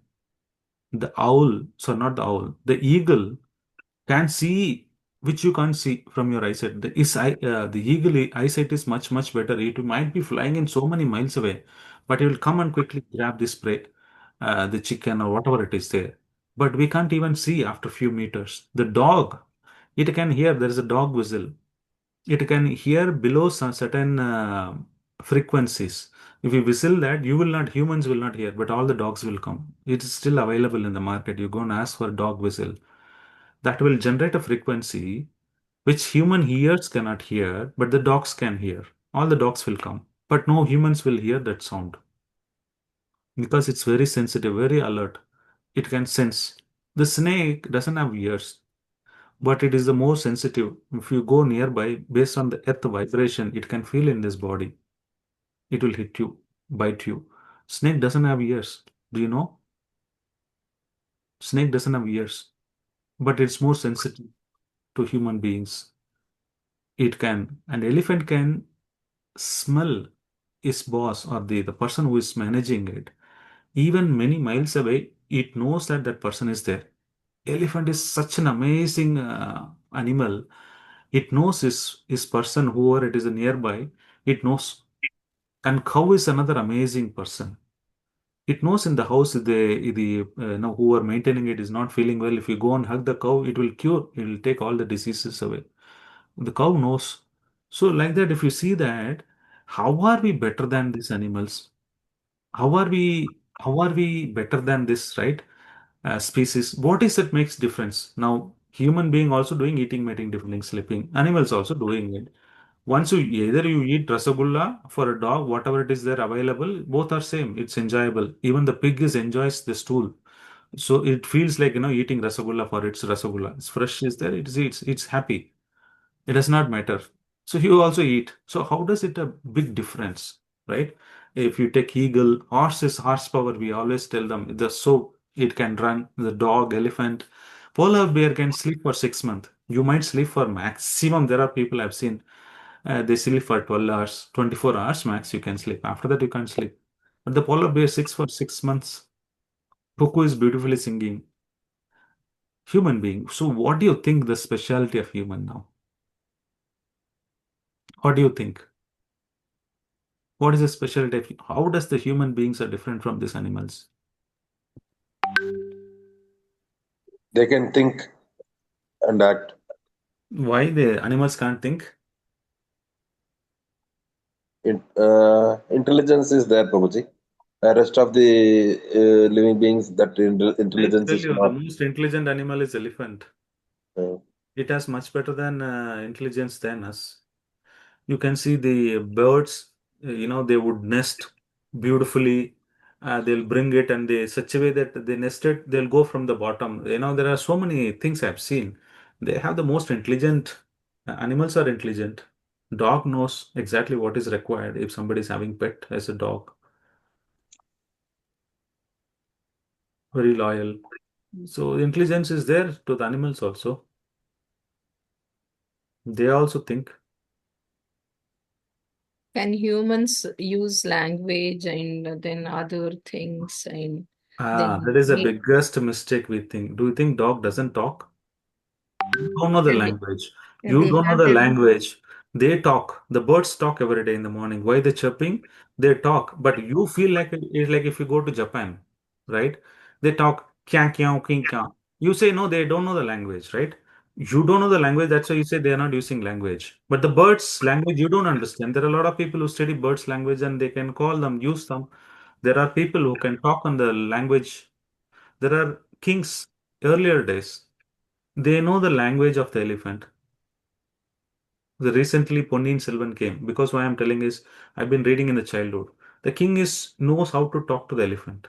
The owl, so not the owl, the eagle can see which you can't see from your eyesight. The eagle eyesight is much, much better. It might be flying in so many miles away, but it will come and quickly grab this prey, the chicken or whatever it is there. But we can't even see after few meters. The dog, it can hear there is a dog whistle. It can hear below some certain frequencies. If you whistle that, humans will not hear, but all the dogs will come. It is still available in the market. You go and ask for a dog whistle. That will generate a frequency which human ears cannot hear, but the dogs can hear. All the dogs will come, but no humans will hear that sound because it's very sensitive, very alert. It can sense. The snake doesn't have ears, but it is the more sensitive. If you go nearby, based on the earth vibration, it can feel in this body. It will hit you, bite you. Snake doesn't have ears. Do you know? Snake doesn't have ears, but it's more sensitive to human beings. It can, an elephant can smell its boss or the person who is managing it. Even many miles away, it knows that that person is there. Elephant is such an amazing animal. It knows his person, whoever it is nearby, it knows. And cow is another amazing person. It knows in the house who are maintaining it is not feeling well. If you go and hug the cow, it will cure. It will take all the diseases away. The cow knows. So like that, if you see that, how are we better than these animals? How are we better than this, right? Species. What is it makes difference? Now, human being also doing eating, mating, defending, sleeping. Animals also doing it. Once you either you eat rasagulla for a dog, whatever it is there available, both are same. It's enjoyable. Even the pig is enjoys the stool. So it feels like eating rasagulla for its rasagulla. It's fresh is there, it's happy. It does not matter. So you also eat. So how does it a big difference, right? If you take eagle, horse is horsepower. We always tell them the so it can run. The dog, elephant, polar bear can sleep for 6 months. You might sleep for maximum. There are people I've seen. They sleep for 12 hours, 24 hours max. You can sleep. After that, you can't sleep. But the polar bear six for 6 months. Cuckoo is beautifully singing. Human being. So what do you think the specialty of human now? What do you think? What is the specialty of how does the human beings are different from these animals? They can think and act. Why the animals can't think? Intelligence is there, Prabhuji. The rest of the living beings, that I'll intelligence tell is you, the not. most intelligent animal is elephant. Uh, It has much better than intelligence than us. You can see the birds, they would nest beautifully. They'll bring it and they such a way that they nest it, they'll go from the bottom. There are so many things I've seen. They have the most intelligent, animals are intelligent. Dog knows exactly what is required if somebody is having pet as a dog. Very loyal. So intelligence is there to the animals also. They also think. Can humans use language and then other things and then That is the make biggest mistake we think. Do you think dog doesn't talk? You don't know the they, language. You they don't know have the their language. They talk. The birds talk every day in the morning. Why they chirping? They talk. But you feel like it's like if you go to Japan, right? They talk kya kya king kya. You say no, they don't know the language, right? You don't know the language. That's why you say they are not using language. But the birds' language you don't understand. There are a lot of people who study birds' language and they can call them, use them. There are people who can talk on the language. There are kings earlier days. They know the language of the elephant. The recently Ponniyin Selvan came because why I'm telling is I've been reading in the childhood. The king is knows how to talk to the elephant.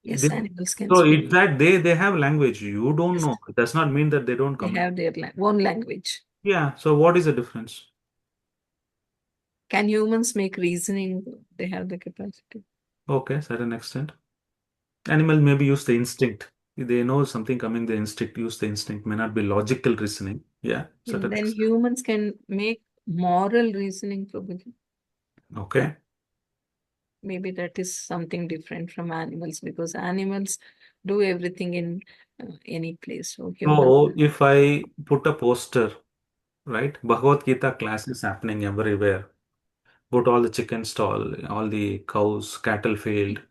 yes, They, animals can so speak. it's that they have language. You don't Yes, know. It does not mean that they don't they communicate. have their own language. Yeah. So what is the difference? Can humans make reasoning? They have the capacity. Okay, certain extent. Animal maybe use the instinct. They know something coming, the instinct, use the instinct. May not be logical reasoning. Yeah, And certain then extent. humans can make moral reasoning probably. Okay. Maybe that is something different from animals because animals do everything in any place. So human, So if I put a poster, right? Bhagavad Gita class is happening everywhere. Put all the chicken stall, all the cows, cattle field.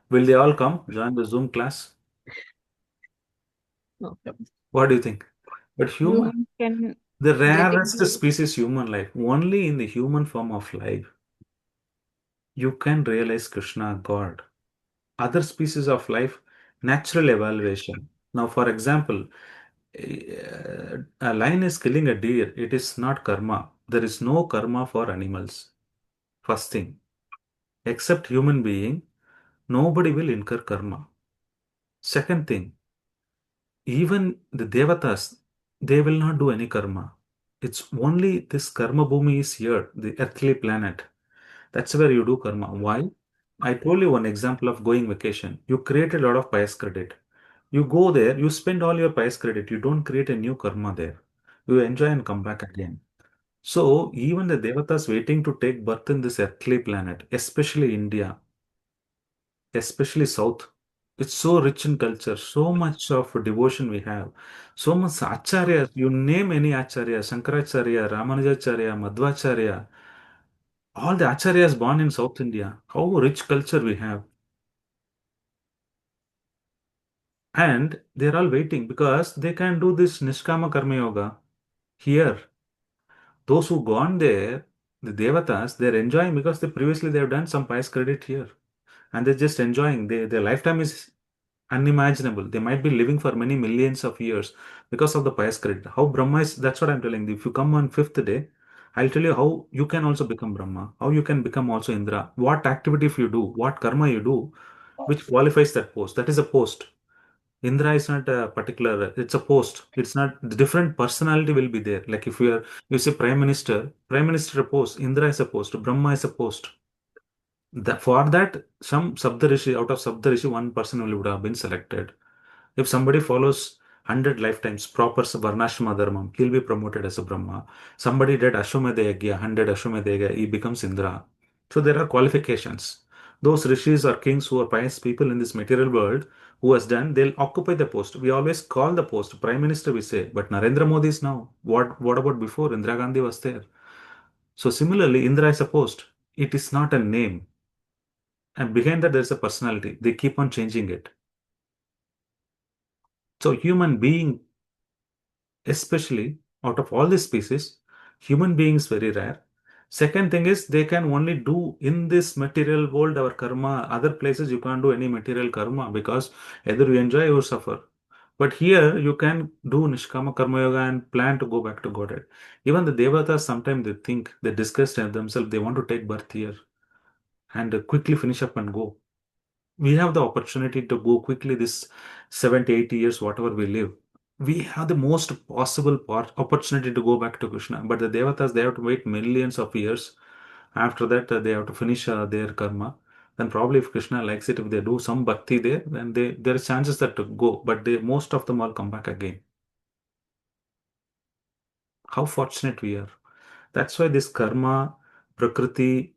Will they all come join the Zoom class? no problem. What do you think? But human, Human can the get rarest into species human life. Only in the human form of life, you can realize Krishna, God. Other species of life, natural evaluation. Now, for example, a lion is killing a deer. It is not karma. There is no karma for animals. First thing, except human being, nobody will incur karma. Second thing, even the devatas, they will not do any karma. It's only this karma bhumi is here, the earthly planet. That's where you do karma. Why? I told you one example of going vacation. You create a lot of pious credit. You go there, you spend all your pious credit. You don't create a new karma there. You enjoy and come back again. So even the devatas waiting to take birth in this earthly planet, especially India, especially South. It's so rich in culture, so much of devotion we have, so much acharyas. You name any acharya, Shankaracharya, Ramanujacharya, Madhvacharya, all the acharyas born in South India. How rich culture we have. And they're all waiting because they can do this Nishkama Karma Yoga here. Those who gone there, the Devatas, they're enjoying because previously they have done some pious credit here. And they're just enjoying. Their lifetime is unimaginable. They might be living for many millions of years because of the pious credit. How Brahma is, that's what I'm telling you. If you come on fifth day, I'll tell you how you can also become Brahma, how you can become also Indra, what activity if you do, what karma you do, which qualifies that post. That is a post. Indra is not a particular, it's a post. It's not, the different personality will be there. Like if you say Prime Minister a post, Indra is a post, Brahma is a post. For that, some Saptarishi, out of Saptarishi, one person would have been selected. If somebody follows 100 lifetimes, proper Varnashrama Dharmam, he'll be promoted as a Brahma. Somebody did Ashwamedha Yagya, 100 Ashwamedha Yagya, he becomes Indra. So there are qualifications. Those rishis or kings who are pious people in this material world, who has done, they'll occupy the post. We always call the post Prime Minister, we say, but Narendra Modi is now. What about before? Indira Gandhi was there. So similarly, Indra is a post. It is not a name. And behind that, there's a personality. They keep on changing it. So human being, especially out of all the species, human being is very rare. Second thing is they can only do in this material world our karma. Other places you can't do any material karma because either you enjoy or suffer. But here you can do Nishkama Karma Yoga and plan to go back to Godhead. Even the Devatas sometimes they think, they discuss themselves, they want to take birth here and quickly finish up and go. We have the opportunity to go quickly this 70, 80 years, whatever we live. We have the most possible opportunity to go back to Krishna. But the Devatas, they have to wait millions of years. After that, they have to finish their karma. Then probably if Krishna likes it, if they do some bhakti there, then there is chances that to go. But most of them all come back again. How fortunate we are. That's why this karma, prakriti,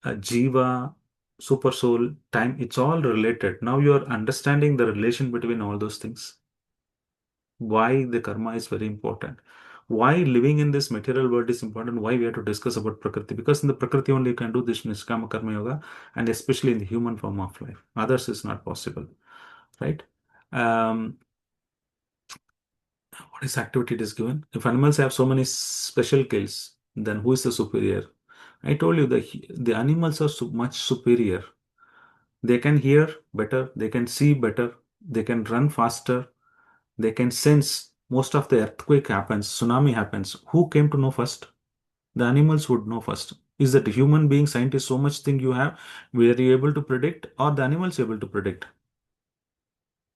jiva, super soul, time, it's all related. Now you are understanding the relation between all those things. Why the karma is very important. Why living in this material world is important. Why we have to discuss about prakriti. Because in the prakriti only you can do this niskama karma yoga, and especially in the human form of life. Others is not possible, right? Um, what is activity it is given? If animals have so many special skills, then who is the superior? I told you the animals are much superior. They can hear better, they can see better, they can run faster, they can sense. Most of the earthquake happens, tsunami happens. Who came to know first? The animals would know first. Is that human being scientists so much thing you have? Were you able to predict or the animals able to predict?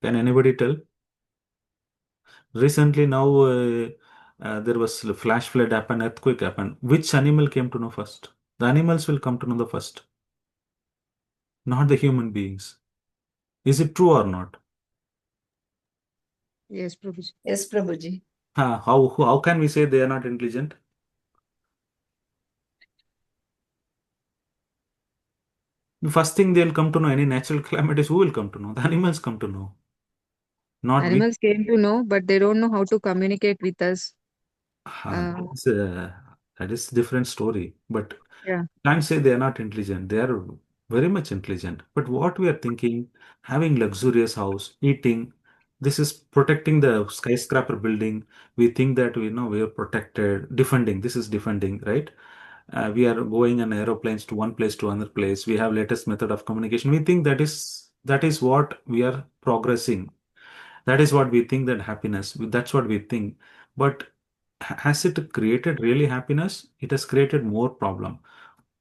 Can anybody tell? Recently now there was a flash flood happen, earthquake happen. Which animal came to know first? The animals will come to know the first, not the human beings. Is it true or not? Yes, Prabhuji. Yes, Prabhuji. How can we say they are not intelligent? The first thing they'll come to know any natural calamities, who will come to know? The animals come to know, not we. Animals came to know, but they don't know how to communicate with us. Uh, That's, that is different story. But yeah. can't say they are not intelligent. They are very much intelligent. But what we are thinking, having luxurious house, eating, this is protecting the skyscraper building. We think that we know we are protected, defending. This is defending, right? We are going on aeroplanes to one place to another place. We have latest method of communication. We think that is what we are progressing. That is what we think that happiness. That's what we think. But has it created really happiness? It has created more problem.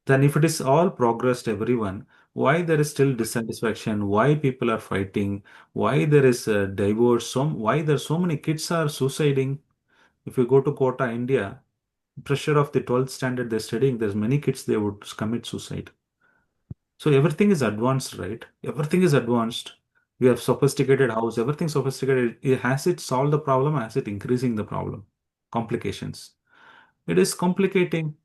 Then if it is all progressed, everyone, why there is still dissatisfaction? Why people are fighting? Why there is a divorce? Why there so many kids are suiciding? If you go to Kota, India, pressure of the 12th standard they're studying, there's many kids they would commit suicide. So everything is advanced, right? Everything is advanced. We have sophisticated house, everything sophisticated. Has it solved the problem? Has it increasing the problem? Complications. It is complicating.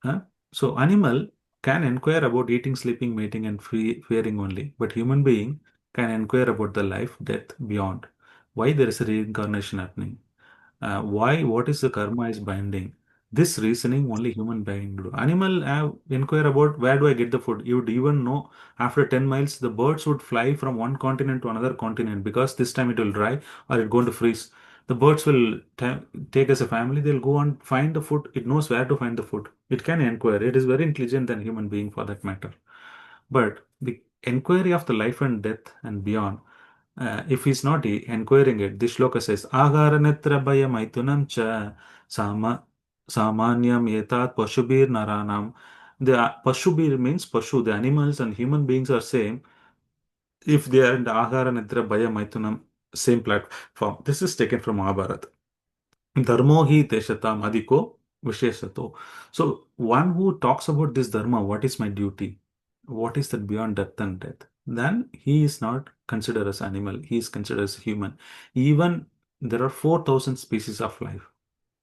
Huh? So animal can inquire about eating, sleeping, mating, and fearing only, but human being can inquire about the life, death, beyond. Why there is a reincarnation happening? Why? What is the karma is binding? This reasoning only human being do. Animal have inquire about where do I get the food. You would even know after 10 miles the birds would fly from one continent to another continent because this time it will dry or it going to freeze. The birds will take as a family. They'll go and find the food. It knows where to find the food. It can inquire. It is very intelligent than human being for that matter. But the inquiry of the life and death and beyond, if he's not inquiring it, this shloka says, Agara netra bhaya maitunam cha sama samanyam etat pashubir naranam. The pashubir means pashu, the animals and human beings are same. if they are in the Ahara Nidra Bhaya Maithunam, same platform. This is taken from Mahabharata. Dharmo hi teshatam adhiko visheshato. So one who talks about this dharma, what is my duty? What is that beyond death and death? Then he is not considered as animal. He is considered as human. Even there are 4,000 species of life.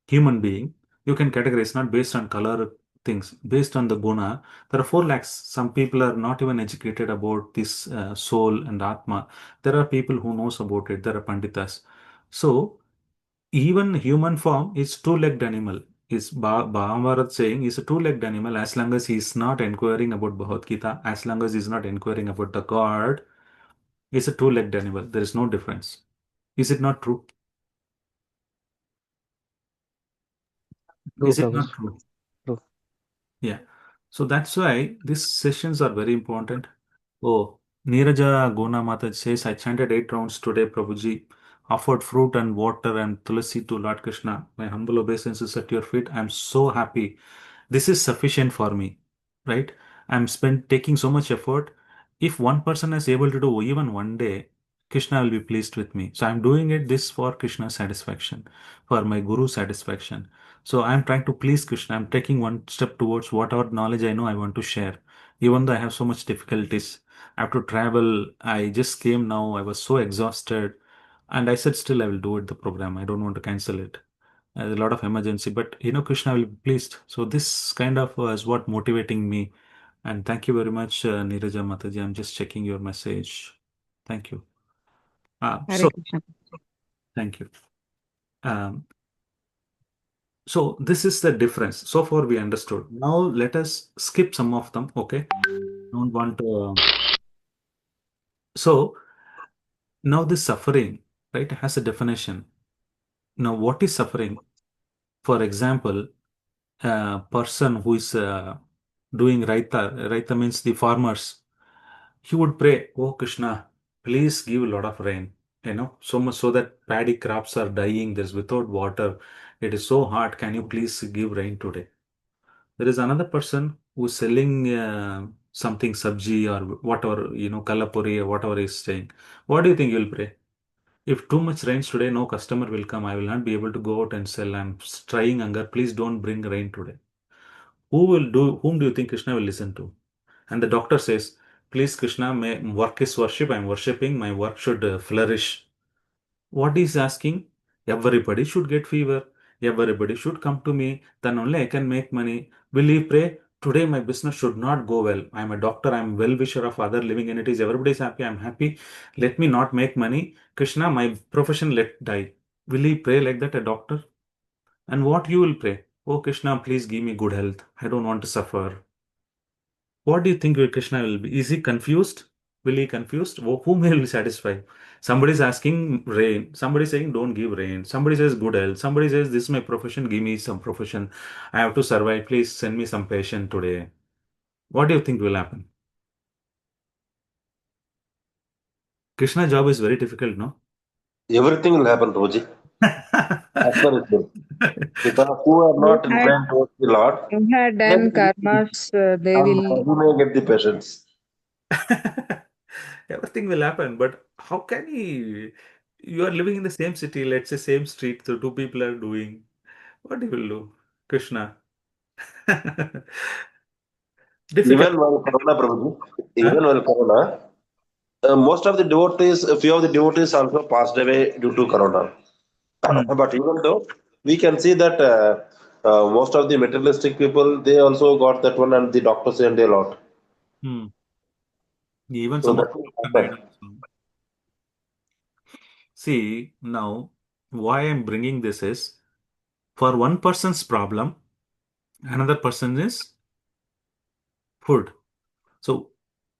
Human being, you can categorize not based on color things, based on the guna. There are 4 lakhs. Some people are not even educated about this soul and atma. There are people who knows about it. There are panditas. So even human form is two-legged animal. Is Bhagavarat saying is a two-legged animal as long as he is not inquiring about Bhagavad Gita, as long as he is not inquiring about the God, is a two-legged animal. There is no difference. Is it not true? True, Is it not Prabhuji. true? True. Yeah. So that's why these sessions are very important. Oh, Neeraja Gona Mata says, I chanted 8 rounds today, Prabhuji. Offered fruit and water and tulasi to Lord Krishna. My humble obeisance is at your feet. I'm so happy. This is sufficient for me, right? I'm spent taking so much effort. If one person is able to do even one day, Krishna will be pleased with me. So I'm doing it this for Krishna's satisfaction, for my guru satisfaction. So I'm trying to please Krishna. I'm taking one step towards whatever knowledge I know I want to share. Even though I have so much difficulties, I have to travel. I just came now. I was so exhausted. And I said, still, I will do it, the program. I don't want to cancel it. There's a lot of emergency, but Krishna will be pleased. So this kind of is what motivating me. And thank you very much, Neeraja Mataji. I'm just checking your message. Thank you. Hare So Krishna. thank you. Um, so this is the difference. So far we understood. Now let us skip some of them. Okay. Don't want to. So now this suffering, right, has a definition. Now what is suffering? For example, a person who is doing raita. Raita means the farmers. He would pray, "Oh Krishna, please give a lot of rain. So much so that paddy crops are dying. There's without water. It is so hard. Can you please give rain today?" There is another person who's selling something sabji or whatever, kalapuri or whatever he's saying. What do you think you'll pray? If too much rains today, no customer will come. I will not be able to go out and sell. I'm trying hunger. Please don't bring rain today. Whom do you think Krishna will listen to? And the doctor says, please, Krishna, my work is worship. I'm worshipping. My work should flourish. What he's asking? Everybody should get fever. Everybody should come to me. Then only I can make money. Will he pray? Today my business should not go well. I'm a doctor. I'm well-wisher of other living entities. Everybody is happy. I'm happy. Let me not make money. Krishna, my profession let die. Will he pray like that, a doctor? And what you will pray? Oh Krishna, please give me good health. I don't want to suffer. What do you think Krishna will be? Is he confused? Will he confused? Whom he will satisfy? Somebody is asking rain. Somebody is saying don't give rain. Somebody says good health. Somebody says this is my profession. Give me some profession. I have to survive. Please send me some patient today. What do you think will happen? Krishna job is very difficult, no? Everything will happen, Roji. As per his will. Because who are Who not had, inclined towards the Lord, who had then done karmas, they and will. he may get the patience. Everything will happen, but how can he? You are living in the same city, let's say same street, so two people are doing. What he will do? Krishna. Difficult. Even while Corona, Prabhuji, Huh? even while Corona, most of the devotees, a few of the devotees also passed away due to Corona. Hmm. But even though we can see that most of the materialistic people, they also got that one, and the doctors and a lot. Hmm. Even So some of that will them died happen. also. See, now why I'm bringing this is for one person's problem, another person is food. So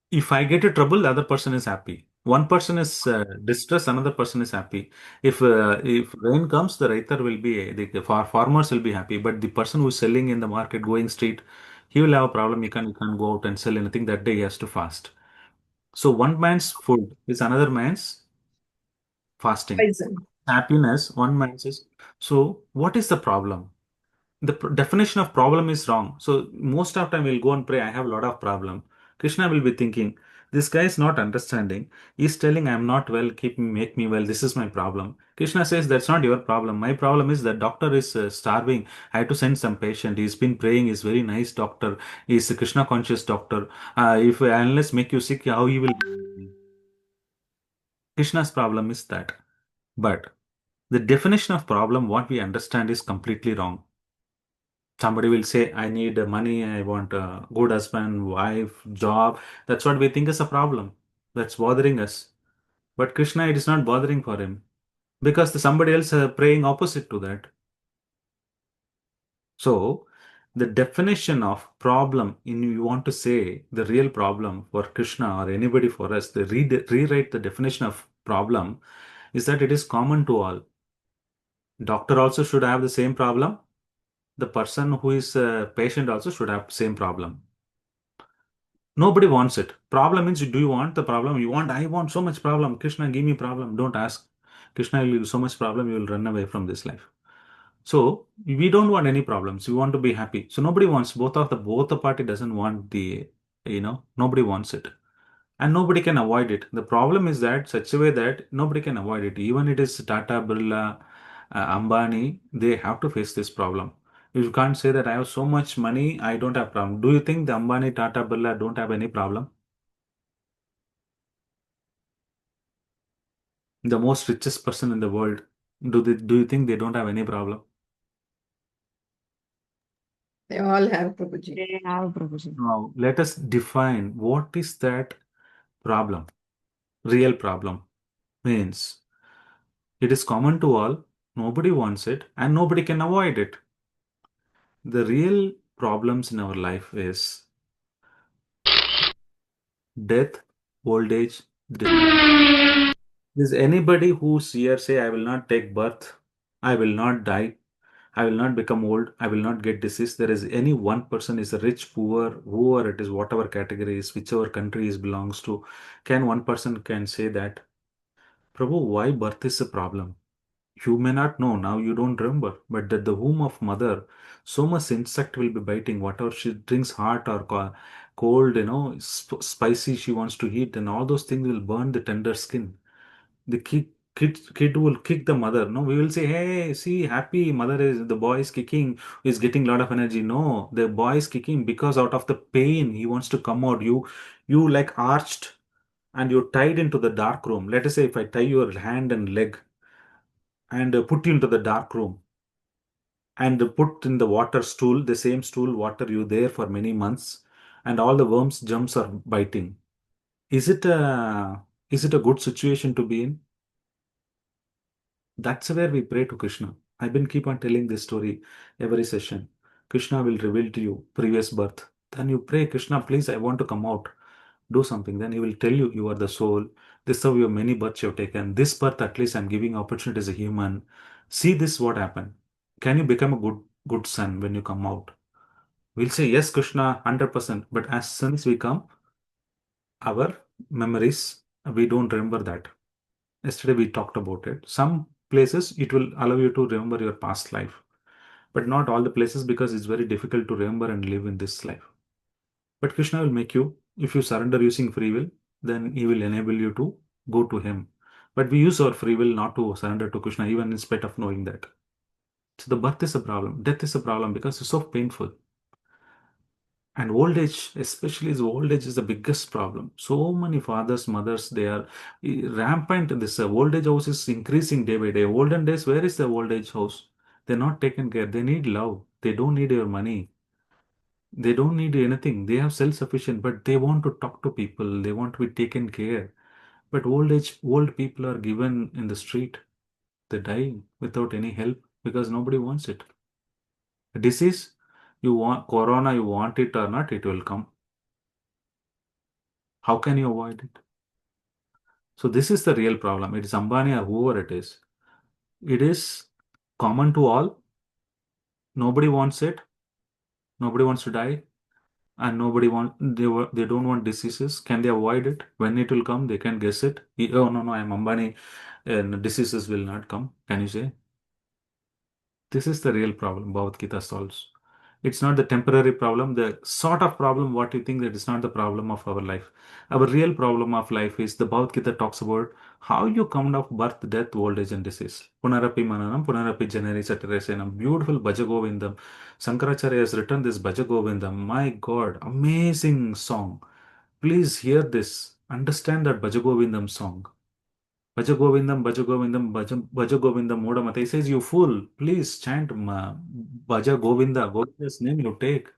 if I get a trouble, the other person is happy. One person is distressed, another person is happy. If rain comes, the writer will be the farmers will be happy. But the person who is selling in the market, going street, he will have a problem. He can't go out and sell anything that day. He has to fast. So one man's food is another man's fasting. Poison. Happiness, one man's is. So what is the problem? The definition of problem is wrong. So most of time we'll go and pray, I have a lot of problem. Krishna will be thinking, This guy is not understanding. He's telling, I'm not well, make me well. This is my problem. Krishna says, that's not your problem. My problem is that doctor is starving. I had to send some patient. He's been praying. He's very nice doctor. He's a Krishna conscious doctor. If unless make you sick, how he will? Krishna's problem is that. But the definition of problem, what we understand, is completely wrong. Somebody will say, I need money, I want a good husband, wife, job. That's what we think is a problem. That's bothering us. But Krishna, it is not bothering for him because somebody else praying opposite to that. So, the definition of problem, in you want to say the real problem for Krishna or anybody for us, they rewrite the definition of problem is that it is common to all. Doctor also should have the same problem. The person who is a patient also should have same problem. Nobody wants it. Problem means, do you want the problem? You want, I want so much problem. Krishna, give me problem. Don't ask. Krishna will give you so much problem, you will run away from this life. So we don't want any problems. We want to be happy. So nobody wants, both the party doesn't want nobody wants it. And nobody can avoid it. The problem is that such a way that nobody can avoid it. Even it is Tata, Birla, Ambani, they have to face this problem. You can't say that I have so much money, I don't have problem. Do you think the Ambani, Tata, Birla don't have any problem? The most richest person in the world, do you think they don't have any problem? They all have, Prabhuji. They have, Prabhuji. Now, let us define what is that problem. Real problem means it is common to all, nobody wants it, and nobody can avoid it. The real problems in our life is death, old age, disease. Is anybody who's here say, I will not take birth, I will not die, I will not become old, I will not get disease. There is any one person is a rich, poor, whoever it is, whatever category is, whichever country is belongs to, can one person can say that, Prabhu, why birth is a problem? You may not know now, you don't remember, but at the womb of mother, so much insect will be biting. Whatever she drinks hot or cold, spicy she wants to eat, and all those things will burn the tender skin. The kid will kick the mother. No, we will say, hey, see, happy mother is the boy is kicking, is getting a lot of energy. No, the boy is kicking because out of the pain he wants to come out. You like arched and you're tied into the dark room. Let us say if I tie your hand and leg and put you into the dark room and put in the water stool, the same stool, water you there for many months, and all the worms, germs are biting. Is it a good situation to be in? That's where we pray to Krishna. I've been keep on telling this story every session. Krishna will reveal to you previous birth. Then you pray, Krishna, please, I want to come out. Do something. Then he will tell you, you are the soul. This is how your many births you have taken. This birth, at least I'm giving opportunity as a human. See this, what happened. Can you become a good son when you come out? We'll say, yes, Krishna, 100%. But as soon as we come, our memories, we don't remember that. Yesterday we talked about it. Some places it will allow you to remember your past life, but not all the places because it's very difficult to remember and live in this life. But Krishna will make you, if you surrender using free will, then he will enable you to go to him. But we use our free will not to surrender to Krishna, even in spite of knowing that. So the birth is a problem, death is a problem because it's so painful. And old age, especially is old age, is the biggest problem. So many fathers, mothers, they are rampant. This old age house is increasing day by day. Olden days, where is the old age house? They're not taken care. They need love. They don't need your money. They don't need anything. They have self-sufficient, but they want to talk to people. They want to be taken care. But old people are given in the street. They're dying without any help because nobody wants it. A disease, you want corona, you want it or not, it will come. How can you avoid it? So this is the real problem. It is Ambani or whoever it is. It is common to all. Nobody wants it. Nobody wants to die. And they don't want diseases. Can they avoid it? When it will come, they can guess it. Oh, no, I'm Ambani and diseases will not come. Can you say? This is the real problem Bhagavad Gita solves. It's not the temporary problem, the sort of problem what you think that is not the problem of our life. Our real problem of life is the Bhagavad Gita talks about how you come out of birth, death, old age, and disease. Punarapi mananam, punarapi janari satirasenam. Beautiful Bhajagovindam. Shankaracharya has written this Bhajagovindam. My God, amazing song. Please hear this. Understand that Bhajagovindam song. Bhajagovindam, Bhajagovindam, Bhajagovindam Modamata. He says, you fool, please chant Bhajagovinda, Govinda's name you take.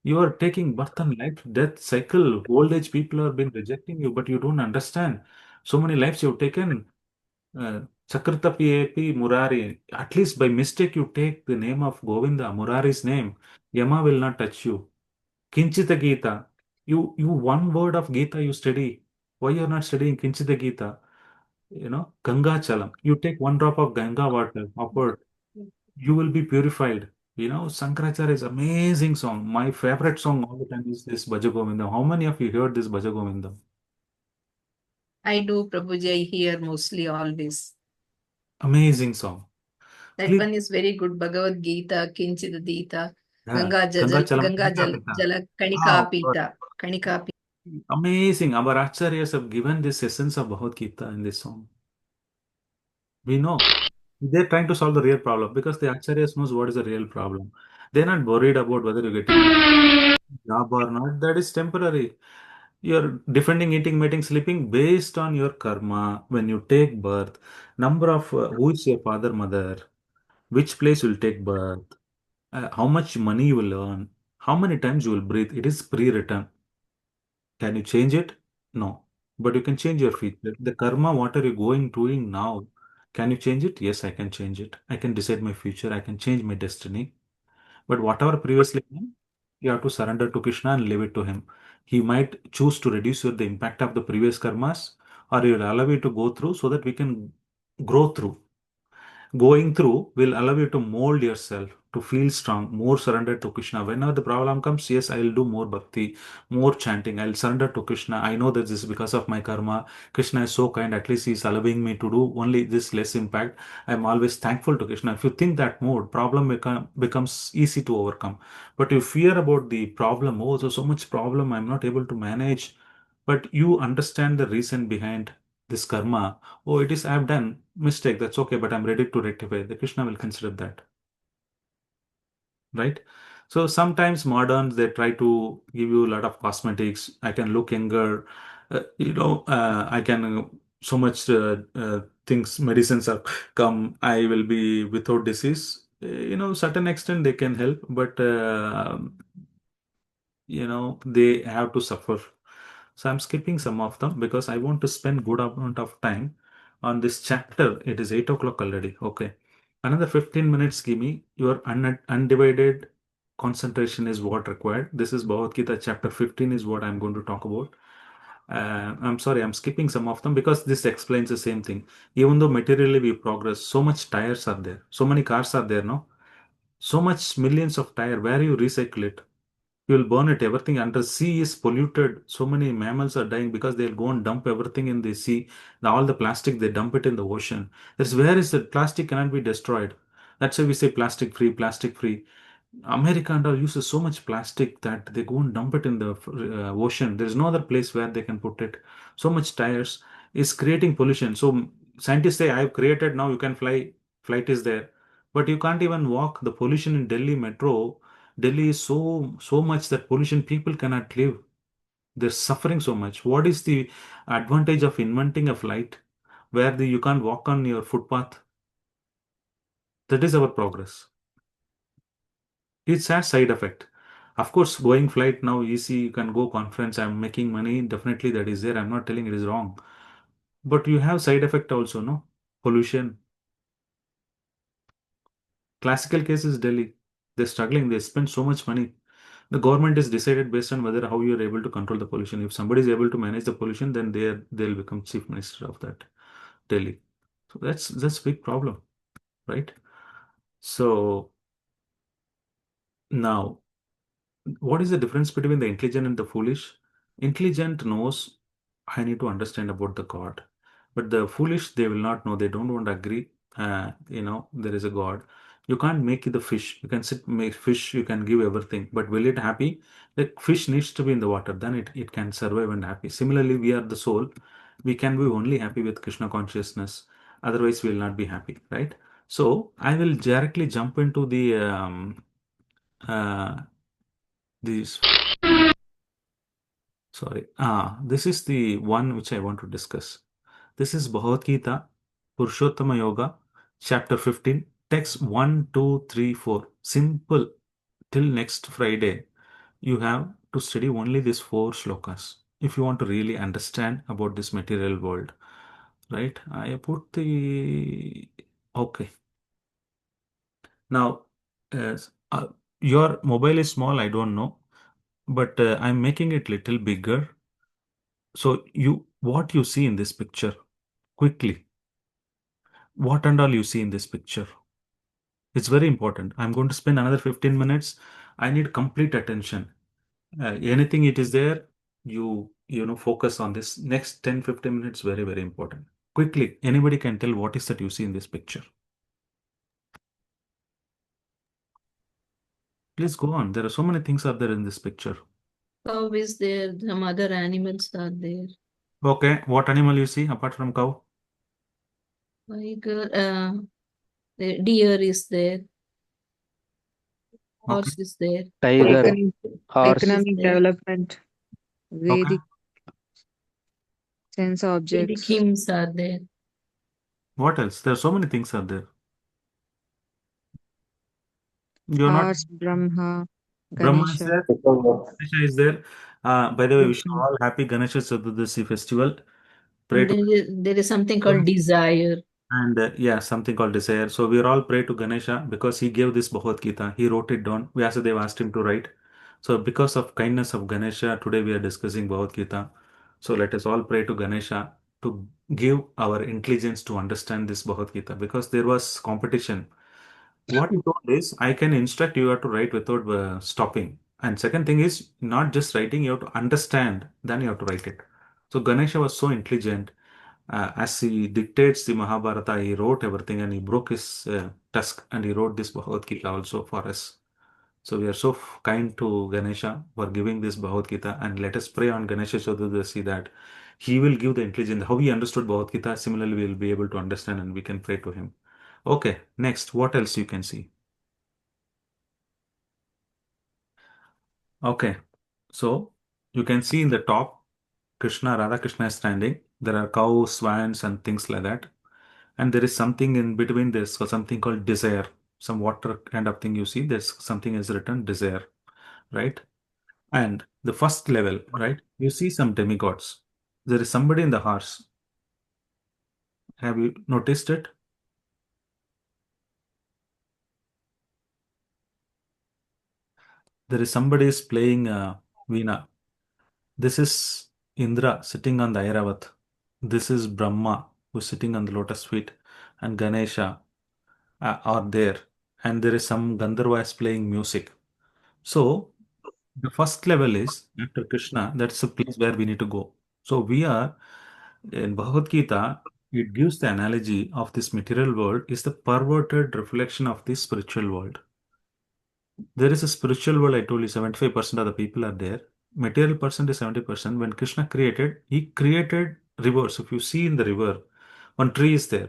You are taking birth and life, death cycle. Old age people have been rejecting you, but you don't understand. So many lives you've taken. Uh, Chakratapi AP Murari. At least by mistake you take the name of Govinda, Murari's name. Yama will not touch you. Kinchita Gita. You one word of Gita you study. Why you're not studying Kinchita Gita? Ganga Chalam. You take one drop of Ganga water, upward, you will be purified. Shankaracharya is amazing song. My favorite song all the time is this Bhajagovinda. How many of you heard this Bhajagovinda? I do, Prabhuji. I hear mostly always. Amazing song. That Please, one is very good. Bhagavad Gita, Kinchit Dita, yeah, Ganga Chalam. Ganga Jala, Oh, Kanika God. Pita, Kanika Pita. Amazing. Our Acharyas have given this essence of Bhagavad Gita in this song. We know. They're trying to solve the real problem because the Acharyas knows what is the real problem. They're not worried about whether you're getting job or not. That is temporary. You're defending, eating, mating, sleeping based on your karma. When you take birth, number of who is your father, mother, which place will take birth, how much money you will earn, how many times you will breathe. It is pre-written. Can you change it? No. But you can change your future. The karma, what are you doing now? Can you change it? Yes, I can change it. I can decide my future. I can change my destiny. But whatever previously done, you have to surrender to Krishna and leave it to Him. He might choose to reduce the impact of the previous karmas, or He will allow you to go through so that we can grow through. Going through will allow you to mold yourself to feel strong, more surrendered to Krishna. Whenever the problem comes, yes, I will do more bhakti, more chanting. I'll surrender to Krishna. I know that this is because of my karma. Krishna is so kind. At least He's allowing me to do only this less impact. I'm always thankful to Krishna. If you think that mode, problem becomes easy to overcome. But you fear about the problem. Oh, so much problem. I'm not able to manage. But you understand the reason behind this karma. Oh, it is I've done mistake. That's okay, but I'm ready to rectify. The Krishna will consider that, right? So sometimes moderns they try to give you a lot of cosmetics. I can look younger. I can so much things medicines have come. I will be without disease. Certain extent they can help, but they have to suffer. So I'm skipping some of them because I want to spend good amount of time on this chapter. It is 8 o'clock already. Okay. Another 15 minutes give me your undivided concentration is what required. This is Bhagavad Gita chapter 15 is what I'm going to talk about. I'm sorry, I'm skipping some of them because this explains the same thing. Even though materially we progress, so much tires are there. So many cars are there, no? So much millions of tire. Where you recycle it? You will burn it, everything under sea is polluted. So many mammals are dying because they'll go and dump everything in the sea. All the plastic, they dump it in the ocean. That's where is the plastic cannot be destroyed. That's why we say plastic free, plastic free. America and all uses so much plastic that they go and dump it in the ocean. There is no other place where they can put it. So much tires is creating pollution. So scientists say, I've created, now you can fly. Flight is there. But you can't even walk. The pollution in Delhi metro, Delhi is so much that pollution people cannot live. They're suffering so much. What is the advantage of inventing a flight where you can't walk on your footpath? That is our progress. It's a side effect. Of course, going flight now easy, you can go conference, I'm making money. Definitely that is there. I'm not telling it is wrong. But you have side effect also, no? Pollution. Classical case is Delhi. They're struggling, they spend so much money. The government is decided based on whether how you're able to control the pollution. If somebody is able to manage the pollution, then they'll become chief minister of that Delhi. So that's a big problem, right? So now what is the difference between the intelligent and the foolish? Intelligent knows I need to understand about the God, but the foolish they will not know. They don't want to agree. There is a God. You can't make it the fish. You can sit, make fish, you can give everything, but will it happy? The fish needs to be in the water, then it can survive and happy. Similarly, we are the soul. We can be only happy with Krishna consciousness. Otherwise, we will not be happy, right? So I will directly jump into uh, these. Sorry. This is the one which I want to discuss. This is Bhagavad Gita, Purushottama Yoga, chapter 15, text 1, 2, 3, 4. Simple. Till next Friday, you have to study only these four shlokas if you want to really understand about this material world. Right? I put the. Okay. Now, your mobile is small, I don't know, but I'm making it little bigger. So what you see in this picture, quickly, what and all you see in this picture? It's very important. I'm going to spend another 15 minutes. I need complete attention. Anything it is there, focus on this. Next 10-15 minutes, very, very important. Quickly, anybody can tell what is that you see in this picture. Please go on. There are so many things are there in this picture. Cow is there, some other animals are there. Okay, what animal you see apart from cow? Tiger, the deer is there, Okay, horse is there, Tiger, Economic, horse, is economic there, development, okay. Vedic sense Vedic objects, hymns are there. What else? There are so many things are there. You're not. horse, Brahma, Brahma is Ganesha, there. Ganesha is there. By the way, wish you Krishna. all happy Ganesha Chaturdashi festival. Pray And to there is something called desire. and yeah, something called desire. So we are all pray to Ganesha because he gave this Bhagavad Gita. He wrote it down. Vyasadeva asked him to write. So because of kindness of Ganesha, today we are discussing Bhagavad Gita. So let us all pray to Ganesha to give our intelligence to understand this Bhagavad Gita because there was competition. What he told is, I can instruct you how to write without stopping. And second thing is, not just writing, you have to understand, then you have to write it. So Ganesha was so intelligent. As he dictates the Mahabharata, he wrote everything and he broke his tusk and he wrote this Bhagavad Gita also for us. So we are so kind to Ganesha for giving this Bhagavad Gita and let us pray on Ganesha Chaturdashi that he will give the intelligence. How he understood Bhagavad Gita, similarly we will be able to understand and we can pray to him. Okay, next, what else you can see? Okay, so you can see in the top, Krishna, Radha Krishna is standing. There are cows, swans, and things like that. And there is something in between this, so something called desire. Some water kind of thing you see, there's something is written desire, right? And the first level, right? You see some demigods. There is somebody in the horse. Have you noticed it? There is somebody is playing Veena. This is Indra sitting on the Airavat. This is Brahma who's sitting on the lotus feet, and Ganesha are there. And there is some Gandharvas playing music. So the first level is after Krishna, that's the place where we need to go. So we are in Bhagavad Gita, it gives the analogy of this material world is the perverted reflection of the spiritual world. There is a spiritual world, I told you 75% of the people are there. Material percent is 70%. When Krishna created, he created rivers. If you see in the river, one tree is there.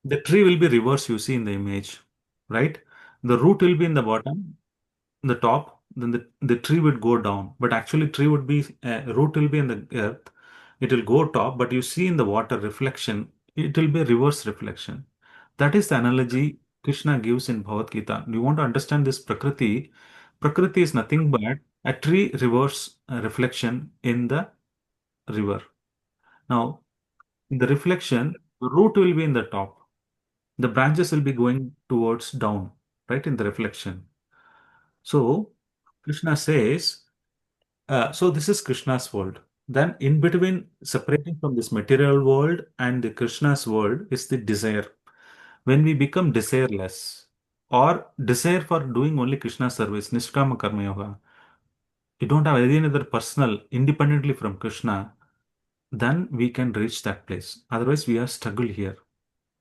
The tree will be reverse, you see in the image, right? The root will be in the bottom, the top, then the tree would go down. But actually, tree would be, root will be in the earth. It will go top, but you see in the water reflection, it will be reverse reflection. That is the analogy Krishna gives in Bhagavad Gita. You want to understand this Prakriti? Prakriti is nothing but a tree reverse reflection in the river. Now, in the reflection, the root will be in the top. The branches will be going towards down, right, in the reflection. So, Krishna says, so this is Krishna's world. Then, in between, separating from this material world and the Krishna's world is the desire. When we become desireless or desire for doing only Krishna service, Nishkama Karma Yoga, you don't have any other personal independently from Krishna, then we can reach that place. Otherwise, we are struggle here.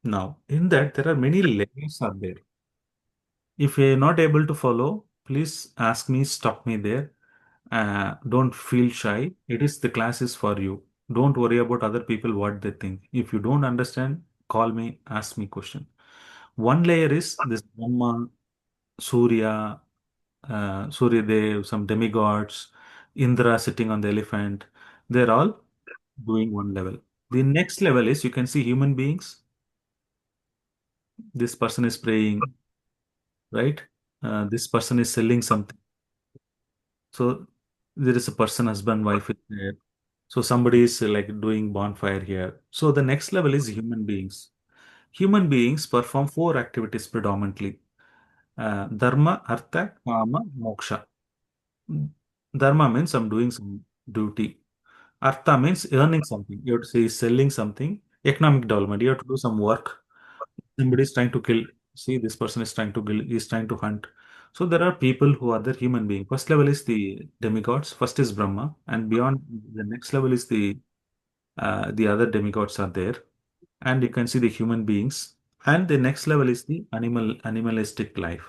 Now, in that, there are many layers are there. If you're not able to follow, please ask me, stop me there. Don't feel shy. The class is for you. Don't worry about other people, what they think. If you don't understand, call me, ask me question. One layer is this Brahma, Surya, Surya Dev, some demigods, Indra sitting on the elephant. They're all doing one level. The next level is you can see human beings. This person is praying, right? This person is selling something. So there is a person, husband, wife is there. So somebody is like doing bonfire here. So the next level is human beings. Human beings perform four activities predominantly: dharma, artha, kama, moksha. Dharma means I'm doing some duty. Artha means earning something. You have to say selling something. Economic development. You have to do some work. Somebody is trying to kill. See, this person is trying to kill. He is trying to hunt. So there are people who are the human being. First level is the demigods. First is Brahma, and beyond the next level is the other demigods are there, and you can see the human beings. And the next level is the animalistic life,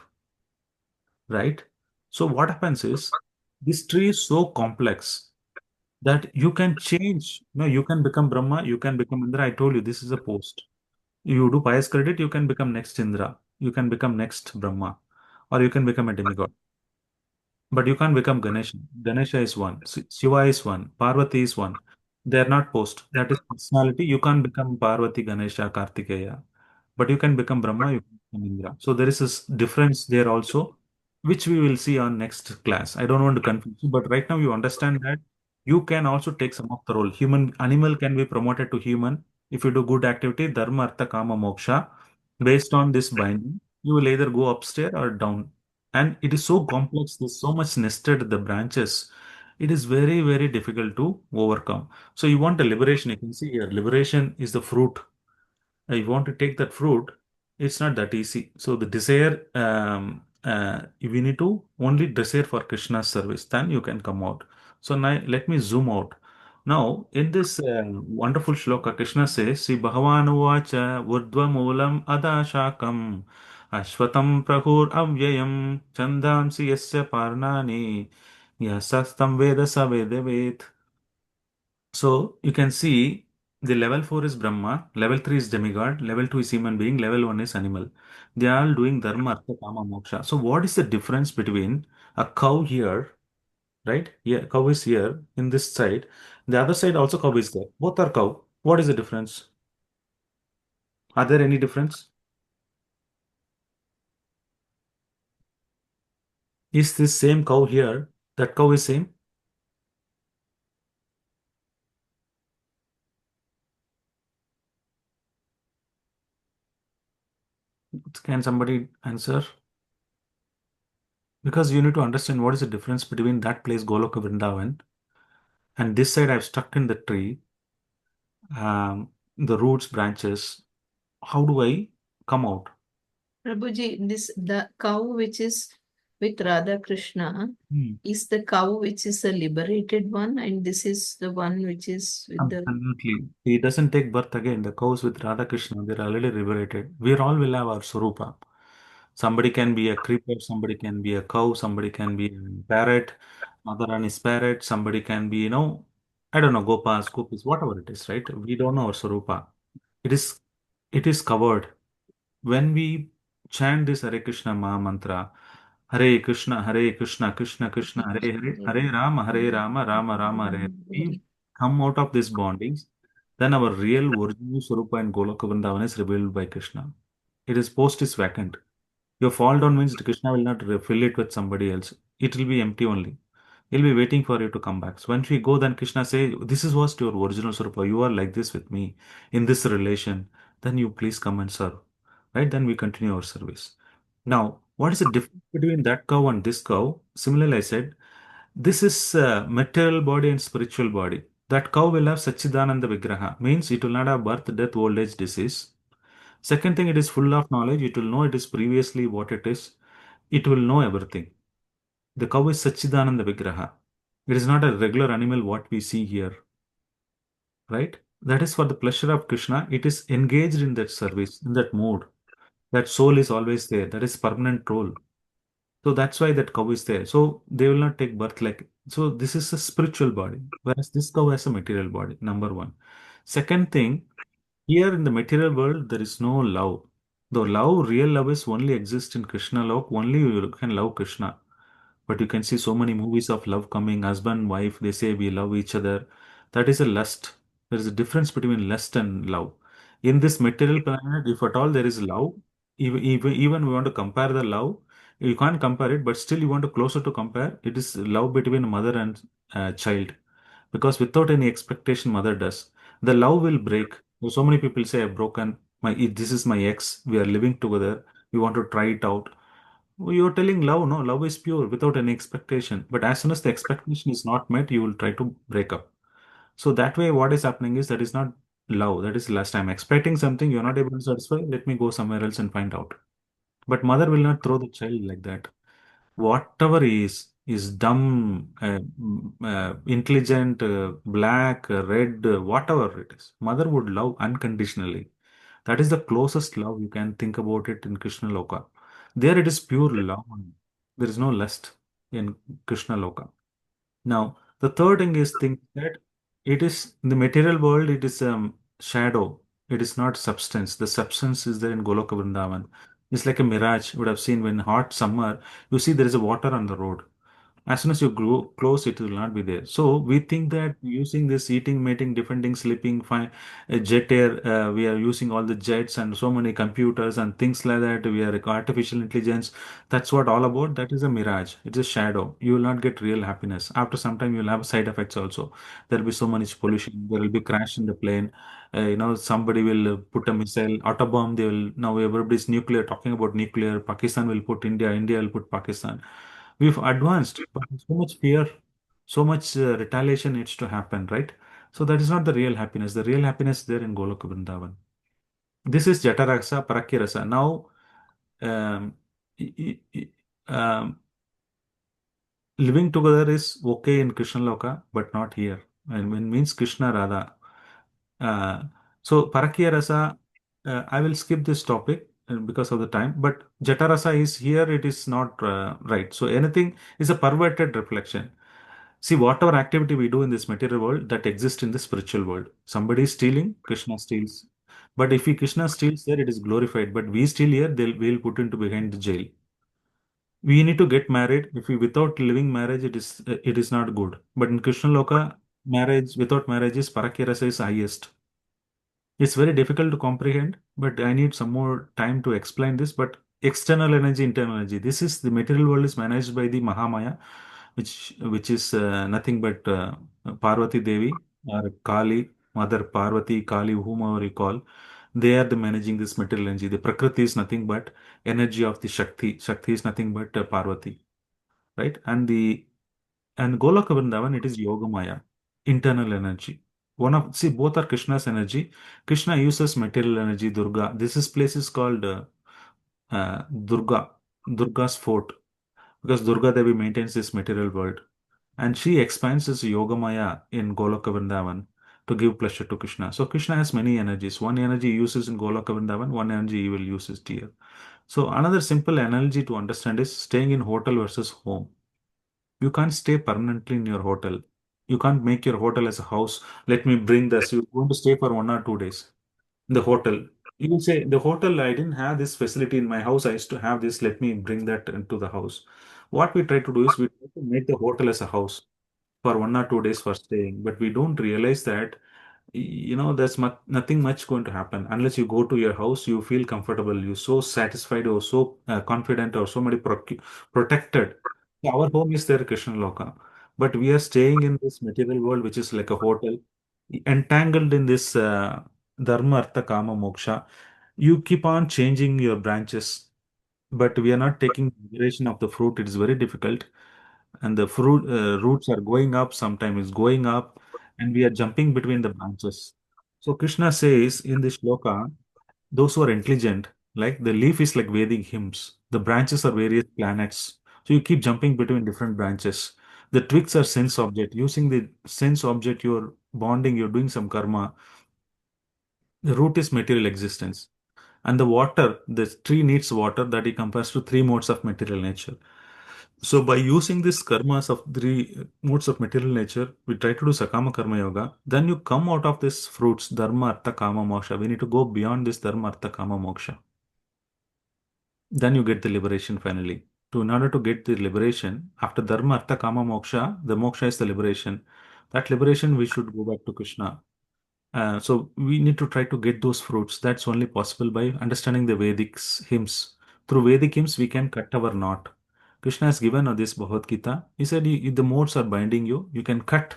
right? So what happens is this tree is so complex that you can change. You can become Brahma, you can become Indra. I told you this is a post. You do pious credit, you can become next Indra, you can become next Brahma, or you can become a demigod. But you can't become Ganesha. Ganesha is one. Shiva is one. Parvati is one. They are not post. That is personality. You can't become Parvati, Ganesha, Kartikeya. But you can become Brahma, you can become Indra. So there is this difference there also, which we will see on next class. I don't want to confuse you, but right now you understand that you can also take some of the role. Animal can be promoted to human. If you do good activity, Dharma, Artha, Kama, Moksha, based on this binding, you will either go upstairs or down. And it is so complex, there's so much nested the branches. It is very, very difficult to overcome. So you want a liberation. You can see here, liberation is the fruit. You want to take that fruit, it's not that easy. So the desire, we need to only desire for Krishna's service, then you can come out. So now let me zoom out. Now, in this wonderful shloka, Krishna says, "Si Bhagavan uvacha urdhva moolam adashakam ashvatam prahur avyayam chandamsi yasya parnani yasastam veda savedavet." So you can see the level 4 is Brahma, level 3 is demigod, level 2 is human being, level 1 is animal. They are all doing dharma, artha, kama, moksha. So what is the difference between a cow here, right? Yeah, cow is here in this side. The other side also cow is there. Both are cow. What is the difference? Are there any difference? Is this same cow here? That cow is same? Can somebody answer? Because you need to understand what is the difference between that place, Goloka Vrindavan, and this side I've stuck in the tree, the roots, branches. How do I come out? Prabhuji, the cow which is with Radha Krishna Hmm. is the cow which is a liberated one, and this is the one which is with the. Absolutely. He doesn't take birth again. The cows with Radha Krishna, they're already liberated. We all will have our Swarupa. Somebody can be a creeper, somebody can be a cow, somebody can be a parrot, another one is parrot, somebody can be, I don't know, Gopas, Gopis, whatever it is, right? We don't know our Swarupa. It is it is covered. When we chant this Hare Krishna Maha Mantra, Hare Krishna, Krishna Krishna, Hare Hare, Hare Rama, Rama Rama, Hare Hare, we come out of these bondings, then our real original Swarupa and Goloka Vrindavan is revealed by Krishna. It is post is vacant. Your fall down means Krishna will not refill it with somebody else. It will be empty only. He'll be waiting for you to come back. So once we go, then Krishna say, "This is was your original Swarupa. You are like this with me in this relation. Then you please come and serve." Right? Then we continue our service. Now, what is the difference between that cow and this cow? Similarly, I said, this is material body and spiritual body. That cow will have Sachidananda Vigraha, means it will not have birth, death, old age, disease. Second thing, it is full of knowledge. It will know it is previously what it is. It will know everything. The cow is Sachidananda Vigraha. It is not a regular animal what we see here, right? That is for the pleasure of Krishna. It is engaged in that service, in that mode. That soul is always there. That is permanent role. So that's why that cow is there. So they will not take birth like. So this is a spiritual body, whereas this cow has a material body. Number one. Second thing, here in the material world, there is no love. The love, real love is only exists in Krishna love. Only you can love Krishna. But you can see so many movies of love coming, husband, wife, they say we love each other. That is a lust. There is a difference between lust and love. In this material planet, if at all there is love, even we want to compare the love, you can't compare it, but still you want to closer to compare. It is love between mother and child. Because without any expectation, mother does. The love will break. So many people say, I've broken this is my ex. We are living together. We want to try it out. You're telling love, no, love is pure without any expectation. But as soon as the expectation is not met, you will try to break up. So that way, what is happening is that is not love, that is lust. I'm expecting something, you're not able to satisfy, let me go somewhere else and find out. But mother will not throw the child like that. Whatever is dumb, intelligent, black, red, whatever it is, mother would love unconditionally. That is the closest love you can think about it in Krishna Loka. There it is pure love. There is no lust in Krishna Loka. Now, the third thing is think that it is in the material world, it is shadow. It is not substance. The substance is there in Goloka Vrindavan. It's like a mirage. You would have seen when hot summer, you see there is a water on the road. As soon as you grow close, it will not be there. So we think that using this eating, mating, different things, sleeping, fine, jet air, we are using all the jets and so many computers and things like that. We are like artificial intelligence. That's what all about. That is a mirage. It's a shadow. You will not get real happiness. After some time, you will have side effects also. There will be so much pollution. There will be crash in the plane. Somebody will put a missile, auto bomb. They will now everybody's nuclear talking about nuclear. Pakistan will put India. India will put Pakistan. We've advanced, but so much fear, so much retaliation needs to happen, right? So that is not the real happiness. The real happiness is there in Goloka Vrindavan. This is Jatarasa, Parakyarasa. Now, um, i- i- i- um, living together is okay in Krishna Loka, but not here. And when means Krishna Radha. Uh, so Parakya Rasa, I will skip this topic because of the time, but Jata Rasa is here, it is not right. So anything is a perverted reflection. See, whatever activity we do in this material world that exists in the spiritual world. Somebody is stealing, Krishna steals. But if we Krishna steals there, it is glorified. But we steal here, we'll put into behind the jail. We need to get married. If we without living marriage, it is not good. But in Krishna Loka, marriage without marriage is Parakya Rasa is highest. It's very difficult to comprehend, but I need some more time to explain this. But external energy, internal energy. This is the material world is managed by the Mahamaya, which is nothing but Parvati Devi or Kali, Mother Parvati, Kali, whomever you call. They are the managing this material energy. The Prakriti is nothing but energy of the Shakti. Shakti is nothing but Parvati, right? And Goloka Vrindavan, it is Yogamaya, internal energy. See, both are Krishna's energy. Krishna uses material energy, Durga. This is place is called Durga, Durga's fort, because Durga Devi maintains this material world. And she expands this Yogamaya in Goloka Vrindavan to give pleasure to Krishna. So Krishna has many energies. One energy he uses in Goloka Vrindavan, one energy he will use here. So another simple analogy to understand is staying in hotel versus home. You can't stay permanently in your hotel. You can't make your hotel as a house. Let me bring this. You're going to stay for 1 or 2 days in the hotel. You will say, the hotel, I didn't have this facility in my house. I used to have this. Let me bring that into the house. What we try to do is we try to make the hotel as a house for 1 or 2 days for staying, but we don't realize that there's nothing much going to happen unless you go to your house. You feel comfortable, you're so satisfied or so confident or so many protected. Our home is there, Krishna Loka, but we are staying in this material world which is like a hotel, entangled in this dharma artha kama moksha. You keep on changing your branches, but we are not taking duration of the fruit. It is very difficult, and the fruit roots are going up, sometimes it's going up, and we are jumping between the branches. So Krishna says in this shloka, those who are intelligent, like the leaf is like Vedic hymns, the branches are various planets. So you keep jumping between different branches. The twigs are sense object. Using the sense object, you're bonding, you're doing some karma. The root is material existence. And the water, the tree needs water, that he compares to three modes of material nature. So by using this karmas of three modes of material nature, we try to do Sakama Karma Yoga. Then you come out of this fruits, Dharma, Artha, Kama, Moksha. We need to go beyond this Dharma, Artha, Kama, Moksha. Then you get the liberation finally. In order to get the liberation, after Dharma, Artha, Kama, Moksha, the Moksha is the liberation. That liberation, we should go back to Krishna. So we need to try to get those fruits. That's only possible by understanding the Vedic hymns. Through Vedic hymns, we can cut our knot. Krishna has given this Bhagavad Gita. He said, if the modes are binding you, you can cut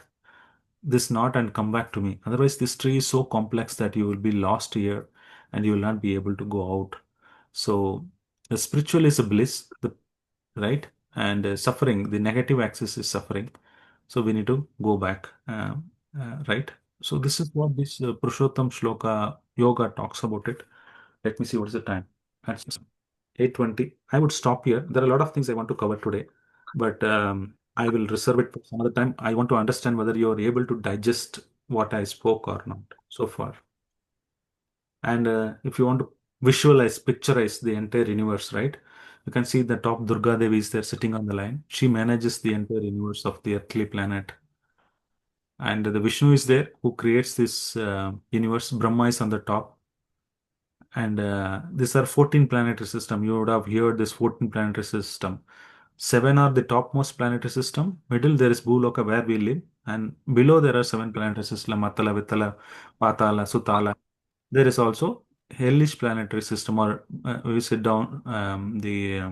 this knot and come back to me. Otherwise, this tree is so complex that you will be lost here and you will not be able to go out. So, the spiritual is a bliss, right? And suffering, the negative axis is suffering. So, we need to go back, right? So, this is what this Purushottam Shloka Yoga talks about it. Let me see what is the time. That's 8:20. I would stop here. There are a lot of things I want to cover today, but I will reserve it for some other time. I want to understand whether you are able to digest what I spoke or not so far. And if you want to visualize, picturize the entire universe, right? You can see the top Durga Devi is there sitting on the line. She manages the entire universe of the earthly planet. And the Vishnu is there who creates this universe. Brahma is on the top. And these are 14 planetary system. You would have heard this 14 planetary system. 7 are the topmost planetary system. Middle there is Bhuloka where we live. And below there are 7 planetary system. Matala, Vitala, Patala, Sutala. There is also hellish planetary system, or we sit down the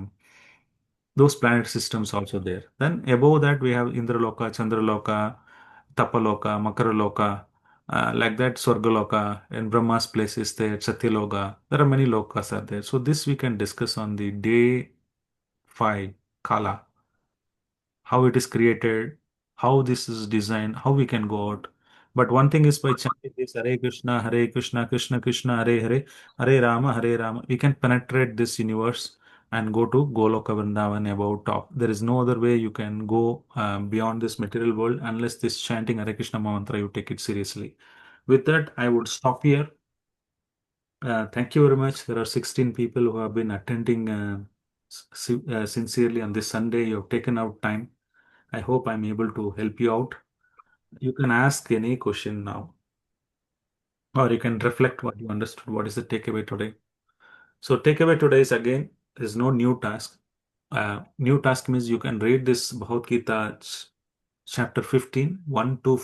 those planet systems also there. Then above that we have Indraloka, Chandraloka, Tapaloka, Makaraloka, like that Swargaloka, and Brahma's place is there, Satyaloka. There are many lokas are there. So this we can discuss on the day 5 Kala, how it is created, how this is designed, how we can go out. But one thing is, by chanting this Hare Krishna, Krishna Krishna, Hare Hare, Hare Rama, we can penetrate this universe and go to Goloka Vrindavan above top. There is no other way you can go beyond this material world unless this chanting Hare Krishna mantra, you take it seriously. With that, I would stop here. Thank you very much. There are 16 people who have been attending sincerely on this Sunday. You have taken out time. I hope I'm able to help you out. You can ask any question now, or you can reflect what you understood. What is the takeaway today? So, takeaway today is, again, there's no new task. New task means you can read this Bhagavad Gita chapter 15, 1 to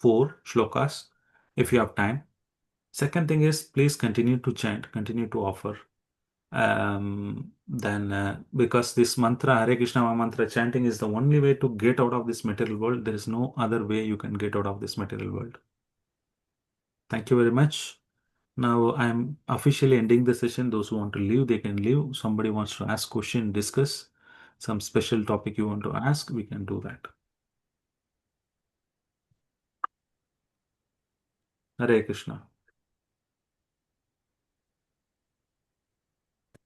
4 shlokas if you have time. Second thing is, please continue to chant, continue to offer. Because this mantra, Hare Krishna mantra chanting, is the only way to get out of this material world. There is no other way you can get out of this material world. Thank you very much. Now I'm officially ending the session. Those who want to leave, they can leave. Somebody wants to ask question, discuss some special topic you want to ask, we can do that. Hare Krishna.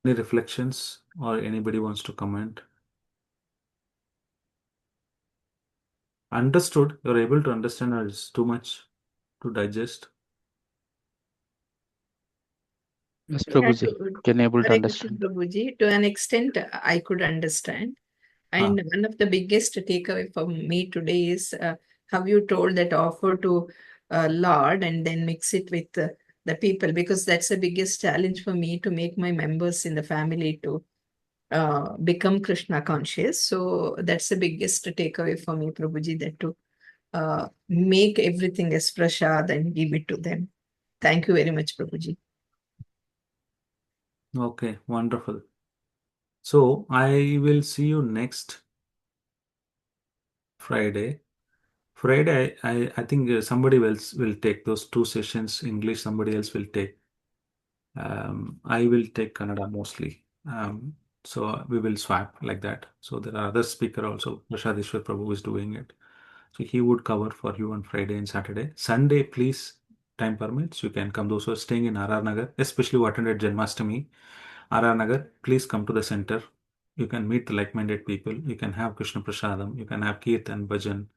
Any reflections, or anybody wants to comment? Understood? You're able to understand, or is too much to digest? Yes, Yeah, Prabhuji, can able to Hare Krishna, understand. Prabhuji. To an extent, I could understand. And one of the biggest takeaway for me today is how you told that offer to Lord and then mix it with the people, because that's the biggest challenge for me, to make my members in the family to become Krishna conscious. So that's the biggest takeaway for me, Prabhuji, that to make everything as prasad and give it to them. Thank you very much, Prabhuji. Okay, wonderful. So I will see you next Friday. Friday, I think somebody else will take those 2 sessions. English, somebody else will take. I will take Kannada mostly. So we will swap like that. So there are other speaker also. Prashadishwar Prabhu is doing it. So he would cover for you on Friday and Saturday. Sunday, please, time permits, you can come. Those who are staying in RR Nagar, especially who attended Janmashtami, RR Nagar, please come to the center. You can meet the like-minded people. You can have Krishna Prasadam. You can have Kirtan, Bhajan,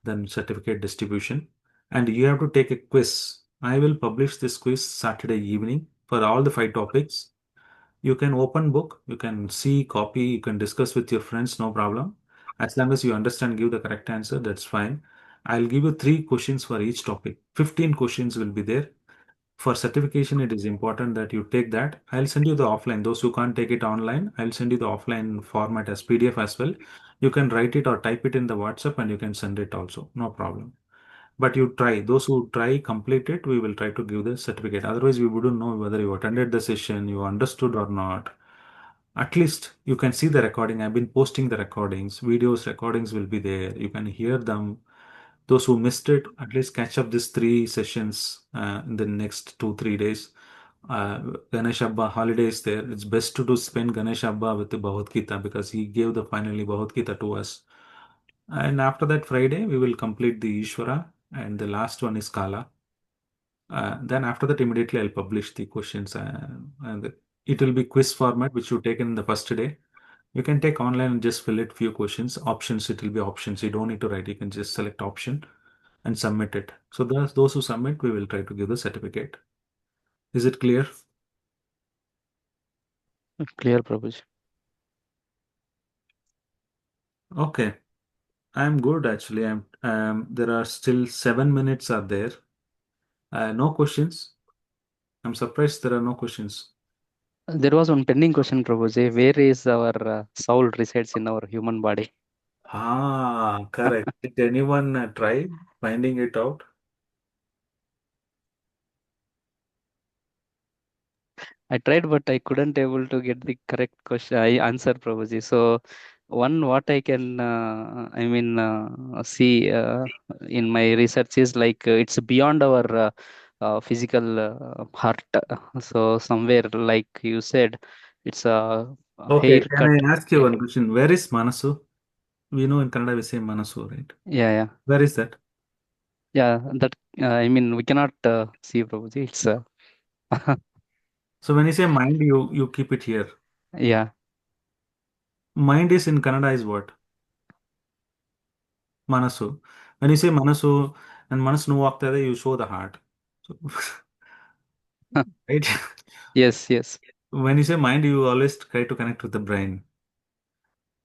then certificate distribution. And you have to take a quiz. I will publish this quiz Saturday evening. for all the 5 topics. You can open book, you can see, copy, you can discuss with your friends, no problem. As long as you understand, give the correct answer, that's fine. I'll give you 3 questions for each topic. 15 questions will be there. For certification, it is important that you take that. I'll send you the offline. Those who can't take it online, I'll send you the offline format as PDF as well. You can write it or type it in the WhatsApp and you can send it also. No problem. But you try. Those who try, complete it, we will try to give the certificate. Otherwise, we wouldn't know whether you attended the session, you understood or not. At least you can see the recording. I've been posting the recordings, videos, recordings will be there. You can hear them. Those who missed it, at least catch up these 3 sessions in the next 2, 3 days. Ganesh Abba holiday is there. It's best to do spend Ganesh Abba with the Bhagavad Gita because he gave the finally Bhagavad Gita to us. And after that Friday, we will complete the Ishvara, and the last one is Kala. Then after that, immediately I'll publish the questions, and it will be quiz format, which you take in the first day. You can take online and just fill it few questions. Options, it will be options. You don't need to write. You can just select option and submit it. So those who submit, we will try to give the certificate. Is it clear? Clear, Prabhuji. Okay. I'm good actually. There are still 7 minutes are there. No questions. I'm surprised there are no questions. There was one pending question, Prabhuji. Where is our soul resides in our human body? Correct. Did anyone try finding it out? I tried, but I couldn't able to get the correct question. I answer, Prabhuji. So one what I can, see in my research is like it's beyond our physical heart. So somewhere, like you said, it's a Okay, can haircut. I ask you one question? Where is Manasu? We know in Kannada we say Manasu, right? Yeah, yeah, Where is that? yeah. That we cannot see, Prabhuji. It's So when you say mind, you keep it here. yeah. Mind is in Kannada is what? Manasu. When you say Manasu and Manasu ಹೋಗ್ತಾ ಇದೆ, you show the heart. So, right? Yes, yes. When you say mind, you always try to connect with the brain.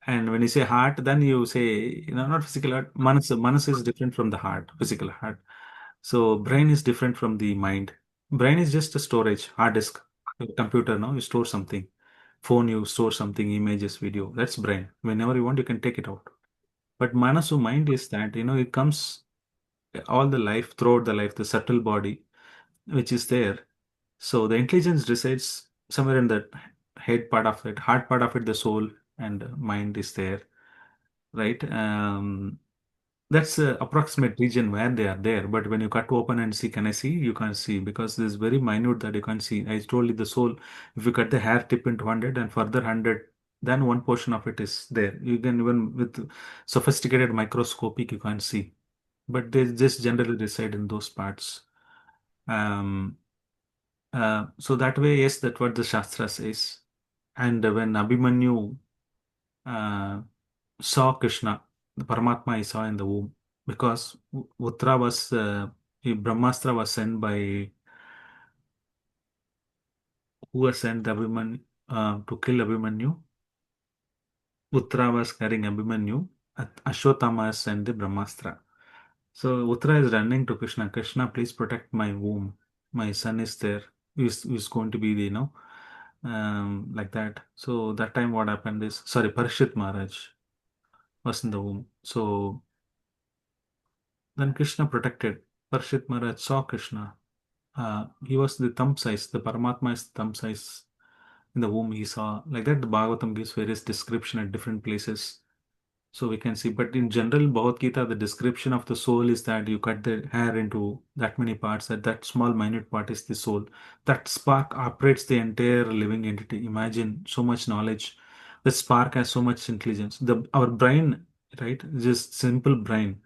And when you say heart, then you say, not physical heart. Manas is different from the heart, physical heart. So brain is different from the mind. Brain is just a storage, hard disk. Computer, no, you store something. Phone, you store something, images, video. That's brain. Whenever you want, you can take it out. But manasu, mind is that, it comes all the life, throughout the life, the subtle body, which is there. So the intelligence resides somewhere in the head part of it, heart part of it, the soul and mind is there, right? That's the approximate region where they are there. But when you cut open and see, can I see? You can't see because this is very minute that you can't see. I told you the soul, if you cut the hair tip into 100 and further 100, then one portion of it is there. You can even with sophisticated microscopic, you can't see. But they just generally reside in those parts. Um, so that way, yes, that's what the Shastra says. And when Abhimanyu uh, saw Krishna, the Paramatma he saw in the womb, because Uttara was, Brahmastra was sent by, who was sent Abhimanyu, to kill Abhimanyu. Uttara was carrying Abhimanyu, Ashwatthama sent the Brahmastra. So Uttara is running to Krishna. Krishna, please protect my womb. My son is there. He's going to be the, like that. So that time what happened is, sorry, Parishit Maharaj was in the womb. So then Krishna protected. Parishit Maharaj saw Krishna. He was the thumb size. The Paramatma is thumb size in the womb he saw. Like that, the Bhagavatam gives various description at different places. So we can see, but in general, Bhagavad Gita, the description of the soul is that you cut the hair into that many parts, that small minute part is the soul. That spark operates the entire living entity. Imagine so much knowledge. The spark has so much intelligence. Our brain, right? Just simple brain.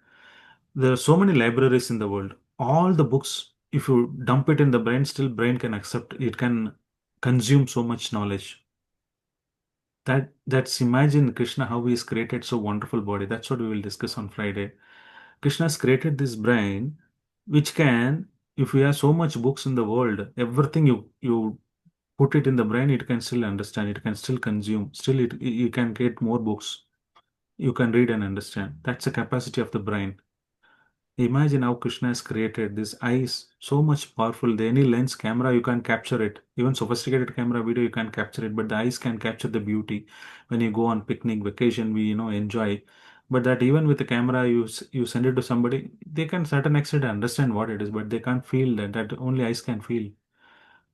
There are so many libraries in the world. All the books, if you dump it in the brain, still brain can accept, it can consume so much knowledge. That's imagine Krishna how he has created so wonderful body. That's what we will discuss on Friday. Krishna has created this brain which can, if you have so much books in the world, everything you put it in the brain, it can still understand, it can still consume, still you can get more books, you can read and understand. That's the capacity of the brain. Imagine how Krishna has created this eyes so much powerful. The any lens camera you can capture it. Even sophisticated camera video you can capture it, but the eyes can capture the beauty. When you go on picnic, vacation, we enjoy. But that even with the camera you send it to somebody, they can certain extent understand what it is, but they can't feel that. That only eyes can feel.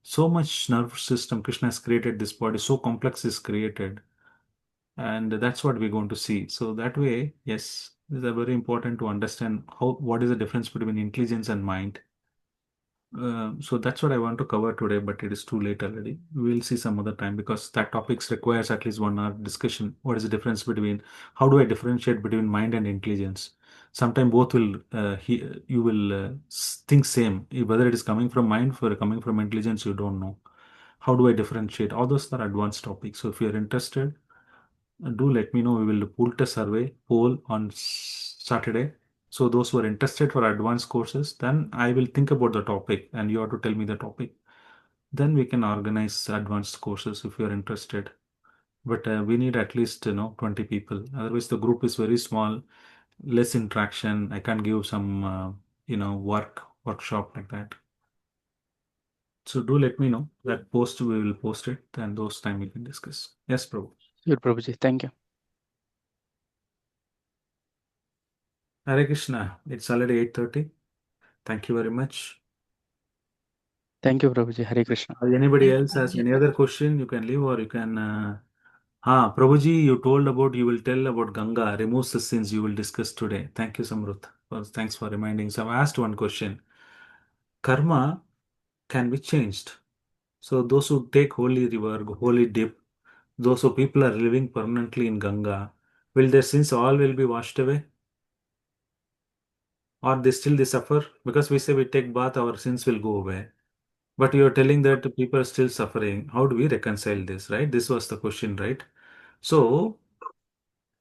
So much nerve system Krishna has created this body. So complex is created, and that's what we're going to see. So that way, yes, it is very important to understand what is the difference between intelligence and mind. So that's what I want to cover today, but it is too late already. We'll see some other time because that topics requires at least 1 hour discussion. What is the difference between, how do I differentiate between mind and intelligence? Sometimes both will you will think same. Whether it is coming from mind or coming from intelligence, you don't know. How do I differentiate? All those are advanced topics. So if you're interested, do let me know. We will put a survey poll on Saturday. So those who are interested for advanced courses, then I will think about the topic and you have to tell me the topic. Then we can organize advanced courses if you are interested. But we need at least 20 people. Otherwise, the group is very small, less interaction. I can't give some workshop like that. So do let me know. That post we will post it, and those time we can discuss. Yes, Prabhu. Sure, Prabhuji. Thank you. Hare Krishna. It's already 8:30. Thank you very much. Thank you, Prabhuji. Hare Krishna. Anybody else has any other question, you can leave or you can. Prabhuji, you told about you will tell about Ganga, removes the sins you will discuss today. Thank you, Samruth. Thanks for reminding. So I've asked one question. Karma can be changed. So those who take holy river, holy dip, those who people are living permanently in Ganga, will their sins all will be washed away? Or they suffer? Because we say we take bath, our sins will go away. But you're telling that people are still suffering. How do we reconcile this, right? This was the question, right? So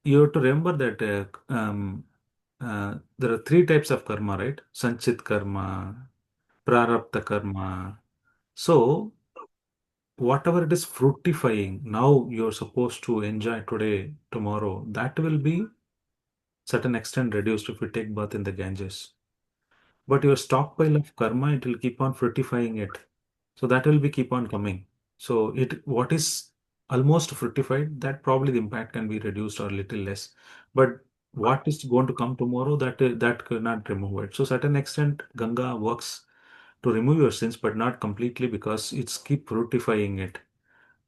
you have to remember that there are three types of karma, right? Sanchit karma, prarabdha karma. So whatever it is fructifying, now you're supposed to enjoy today, tomorrow, that will be certain extent reduced if you take bath in the Ganges. But your stockpile of karma, it will keep on fructifying it. So that will be keep on coming. So what is almost fructified, that probably the impact can be reduced or little less. But what is going to come tomorrow, that cannot remove it. So certain extent, Ganga works to remove your sins, but not completely because it's keep fructifying it.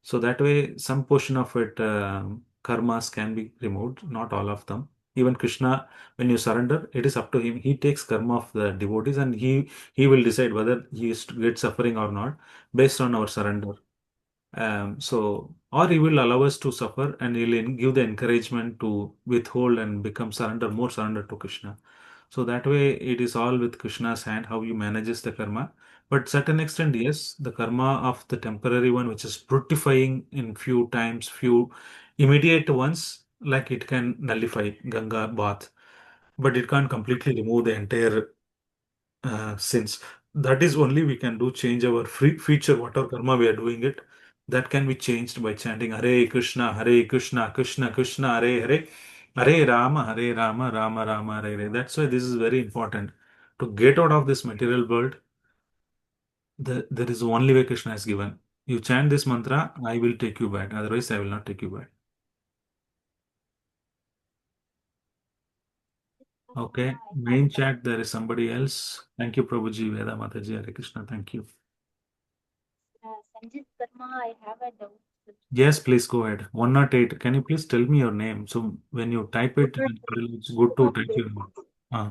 So that way, some portion of it, karmas can be removed, not all of them. Even Krishna, when you surrender, it is up to him. He takes karma of the devotees and he will decide whether he is to get suffering or not based on our surrender. Or he will allow us to suffer and he'll give the encouragement to withhold and become more surrender to Krishna. So that way, it is all with Krishna's hand how he manages the karma. But certain extent, yes, the karma of the temporary one, which is fructifying in few times, few immediate ones, like it can nullify Ganga bath, but it can't completely remove the entire sins. That is only we can do change our future, whatever karma we are doing it. That can be changed by chanting Hare Krishna, Krishna Krishna, Hare Hare, Hare Rama, Rama Rama, Hare Hare. That's why this is very important. To get out of this material world, there is only way Krishna has given. You chant this mantra, I will take you back. Otherwise, I will not take you back. Okay. Main chat, there is somebody else. Thank you, Prabhuji, Veda Mataji, Hare Krishna. Thank you. Sanjit Karma, I have a doubt. Yes, please go ahead. 108. Can you please tell me your name? So when you type it, it's good to type your name. Uh,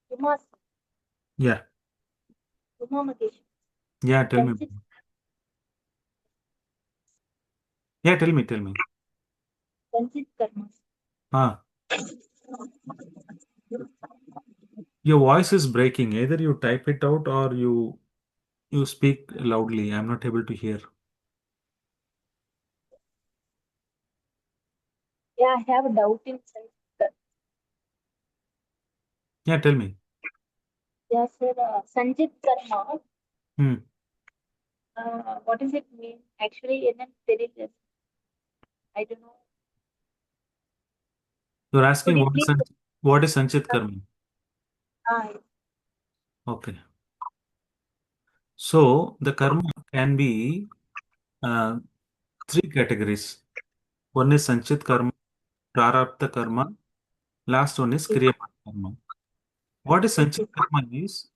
Uma, yeah. Uma Magesh. Yeah, tell me. Sanjit, Yeah, tell me. Sanjit Karma. Ah, your voice is breaking. Either you type it out or you speak loudly. I'm not able to hear. Yeah, I have a doubt in Sanjit. Yeah, tell me. Yeah, sir. Sanjit Karma. Hmm. What does it mean? Actually, in a I don't know. You're Could asking you please? what is Sanchit Karma? Ah, Okay. So the karma can be uh, three categories. One is Sanchit Karma, Prarabdha Karma, last one is yes, Kriya Karma. What is yes, Sanchit yes. Karma is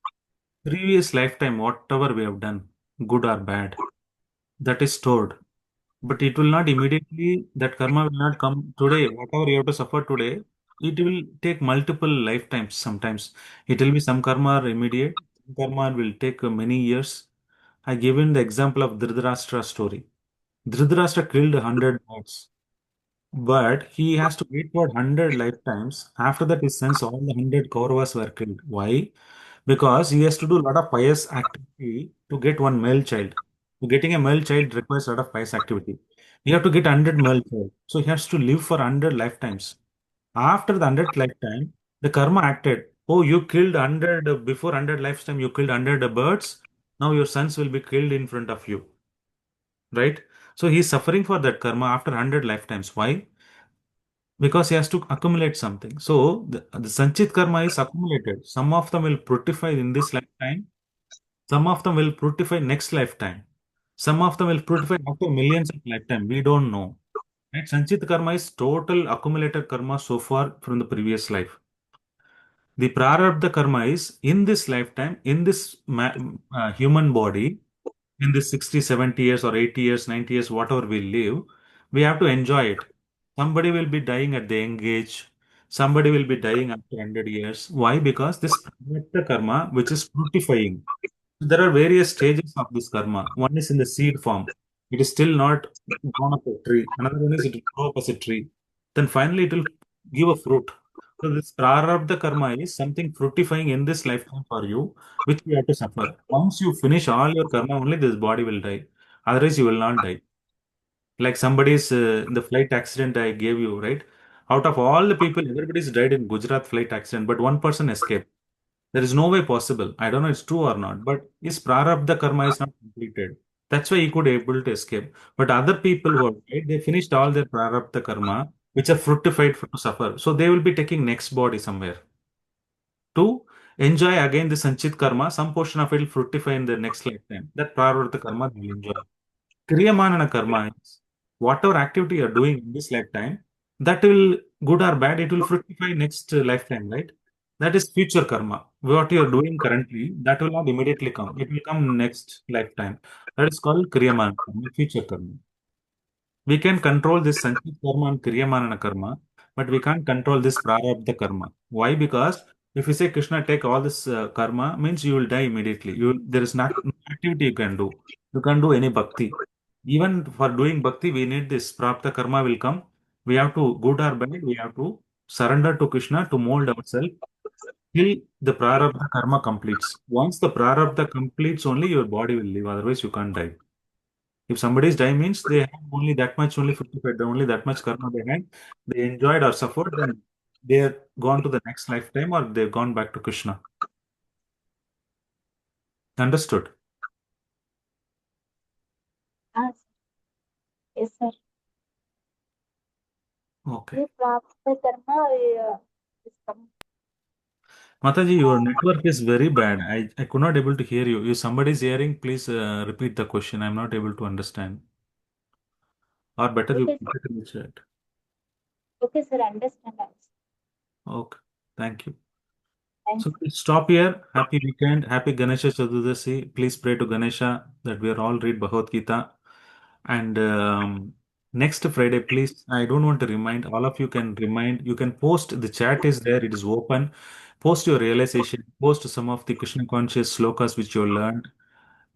previous lifetime, whatever we have done, good or bad, that is stored. But it will not immediately, that karma will not come today. Whatever you have to suffer today, it will take multiple lifetimes sometimes. It will be some karma are immediate, some karma will take many years. I given the example of Dhritarashtra story. Dhritarashtra killed 100 gods, but he has to wait for 100 lifetimes. After that, his sons, all the 100 Kauravas were killed. Why? Because he has to do a lot of pious activity to get one male child. So getting a male child requires a lot of pious activity. You have to get 100 male child. So he has to live for 100 lifetimes. After the 100th lifetime, the karma acted. Oh, you killed 100 before 100 lifetime, you killed 100 birds. Now your sons will be killed in front of you. Right? So he is suffering for that karma after 100 lifetimes. Why? Because he has to accumulate something. So the Sanchit karma is accumulated. Some of them will fructify in this lifetime. Some of them will fructify next lifetime. Some of them will fructify after millions of lifetime. We don't know. Right? Sanchit karma is total accumulated karma so far from the previous life. The prarabdha karma is in this lifetime, in this human body, in this 60, 70 years or 80 years, 90 years, whatever we live, we have to enjoy it. Somebody will be dying at the young age. Somebody will be dying after 100 years. Why? Because this prarabdha karma, which is fructifying. There are various stages of this karma. One is in the seed form. It is still not grown up a tree. Another one is it will grow up as a tree. Then finally it will give a fruit. So this prarabdha karma is something fructifying in this lifetime for you, which you have to suffer. Once you finish all your karma, only this body will die. Otherwise, you will not die. Like somebody's in the flight accident I gave you, right? Out of all the people, everybody's died in Gujarat flight accident, but one person escaped. There is no way possible. I don't know it's true or not, but his prarabdha karma is not completed. That's why he could able to escape. But other people who have died, they finished all their prarabdha karma, which are fructified to suffer. So they will be taking next body somewhere to enjoy again the sanchit karma. Some portion of it will fructify in the next lifetime. That prarabdha karma they will enjoy. Kriyamanana karma is whatever activity you are doing in this lifetime, that will, good or bad, it will fructify next lifetime, right? That is future karma. What you are doing currently, that will not immediately come. It will come next lifetime. That is called Kriyamanana karma, future karma. We can control this Sanchit karma and Kriyamanana karma, but we can't control this Prarabdha karma. Why? Because if you say Krishna take all this karma, means you will die immediately. There is not no activity you can do. You can't do any bhakti. Even for doing bhakti, we need this Prarabdha karma will come. We have to, good or bad, we have to surrender to Krishna to mold ourselves till the Prarabdha karma completes. Once the Prarabdha completes, only your body will live. Otherwise, you can't die. If somebody's die means they have only that much, only 55, only that much karma they had, they enjoyed or suffered, then they are gone to the next lifetime or they've gone back to Krishna. Understood? Ah, yes, sir. Okay. The prarabdha karma is Mataji, your network is very bad. I could not able to hear you. If somebody is hearing, please repeat the question. I'm not able to understand. Or better, you okay. put it in the chat. Okay, sir. Understand. Okay. Thank you. Thanks. So we'll stop here. Happy weekend. Happy Ganesha Chaturdashi. Please pray to Ganesha that we are all read Bhagavad Gita. And next Friday, please, I don't want to remind, all of you can remind, you can post, the chat is there, it is open. Post your realization, post some of the Krishna conscious slokas which you learned.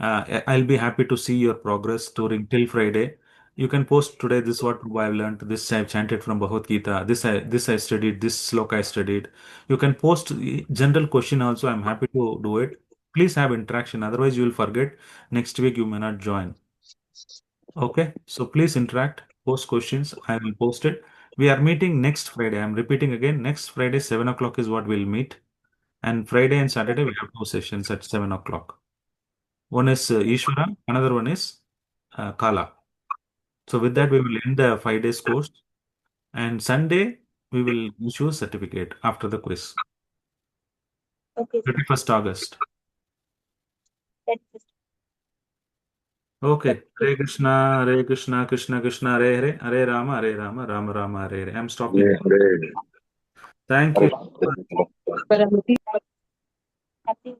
I'll be happy to see your progress during till Friday. You can post today, this is what I've learned, this I've chanted from Bhagavad Gita, this I studied, this sloka I studied. You can post general question also, I'm happy to do it. Please have interaction, otherwise you will forget. Next week you may not join. Okay, so please interact, post questions. I will post it. We are meeting next Friday. I'm repeating again. Next Friday, 7 o'clock is what we'll meet. And Friday and Saturday, we have two sessions at 7 o'clock. One is Ishvara, another one is Kala. So with that, we will end the 5 days course. And Sunday, we will issue a certificate after the quiz. Okay, sir. 31st August. That's it. Okay. Hare Krishna, Hare Krishna, Krishna Krishna, Hare Hare, Hare Rama, Hare Rama, Rama Rama, Hare Hare. I'm stopping. Thank you. Happy.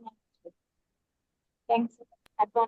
Thanks. Advance.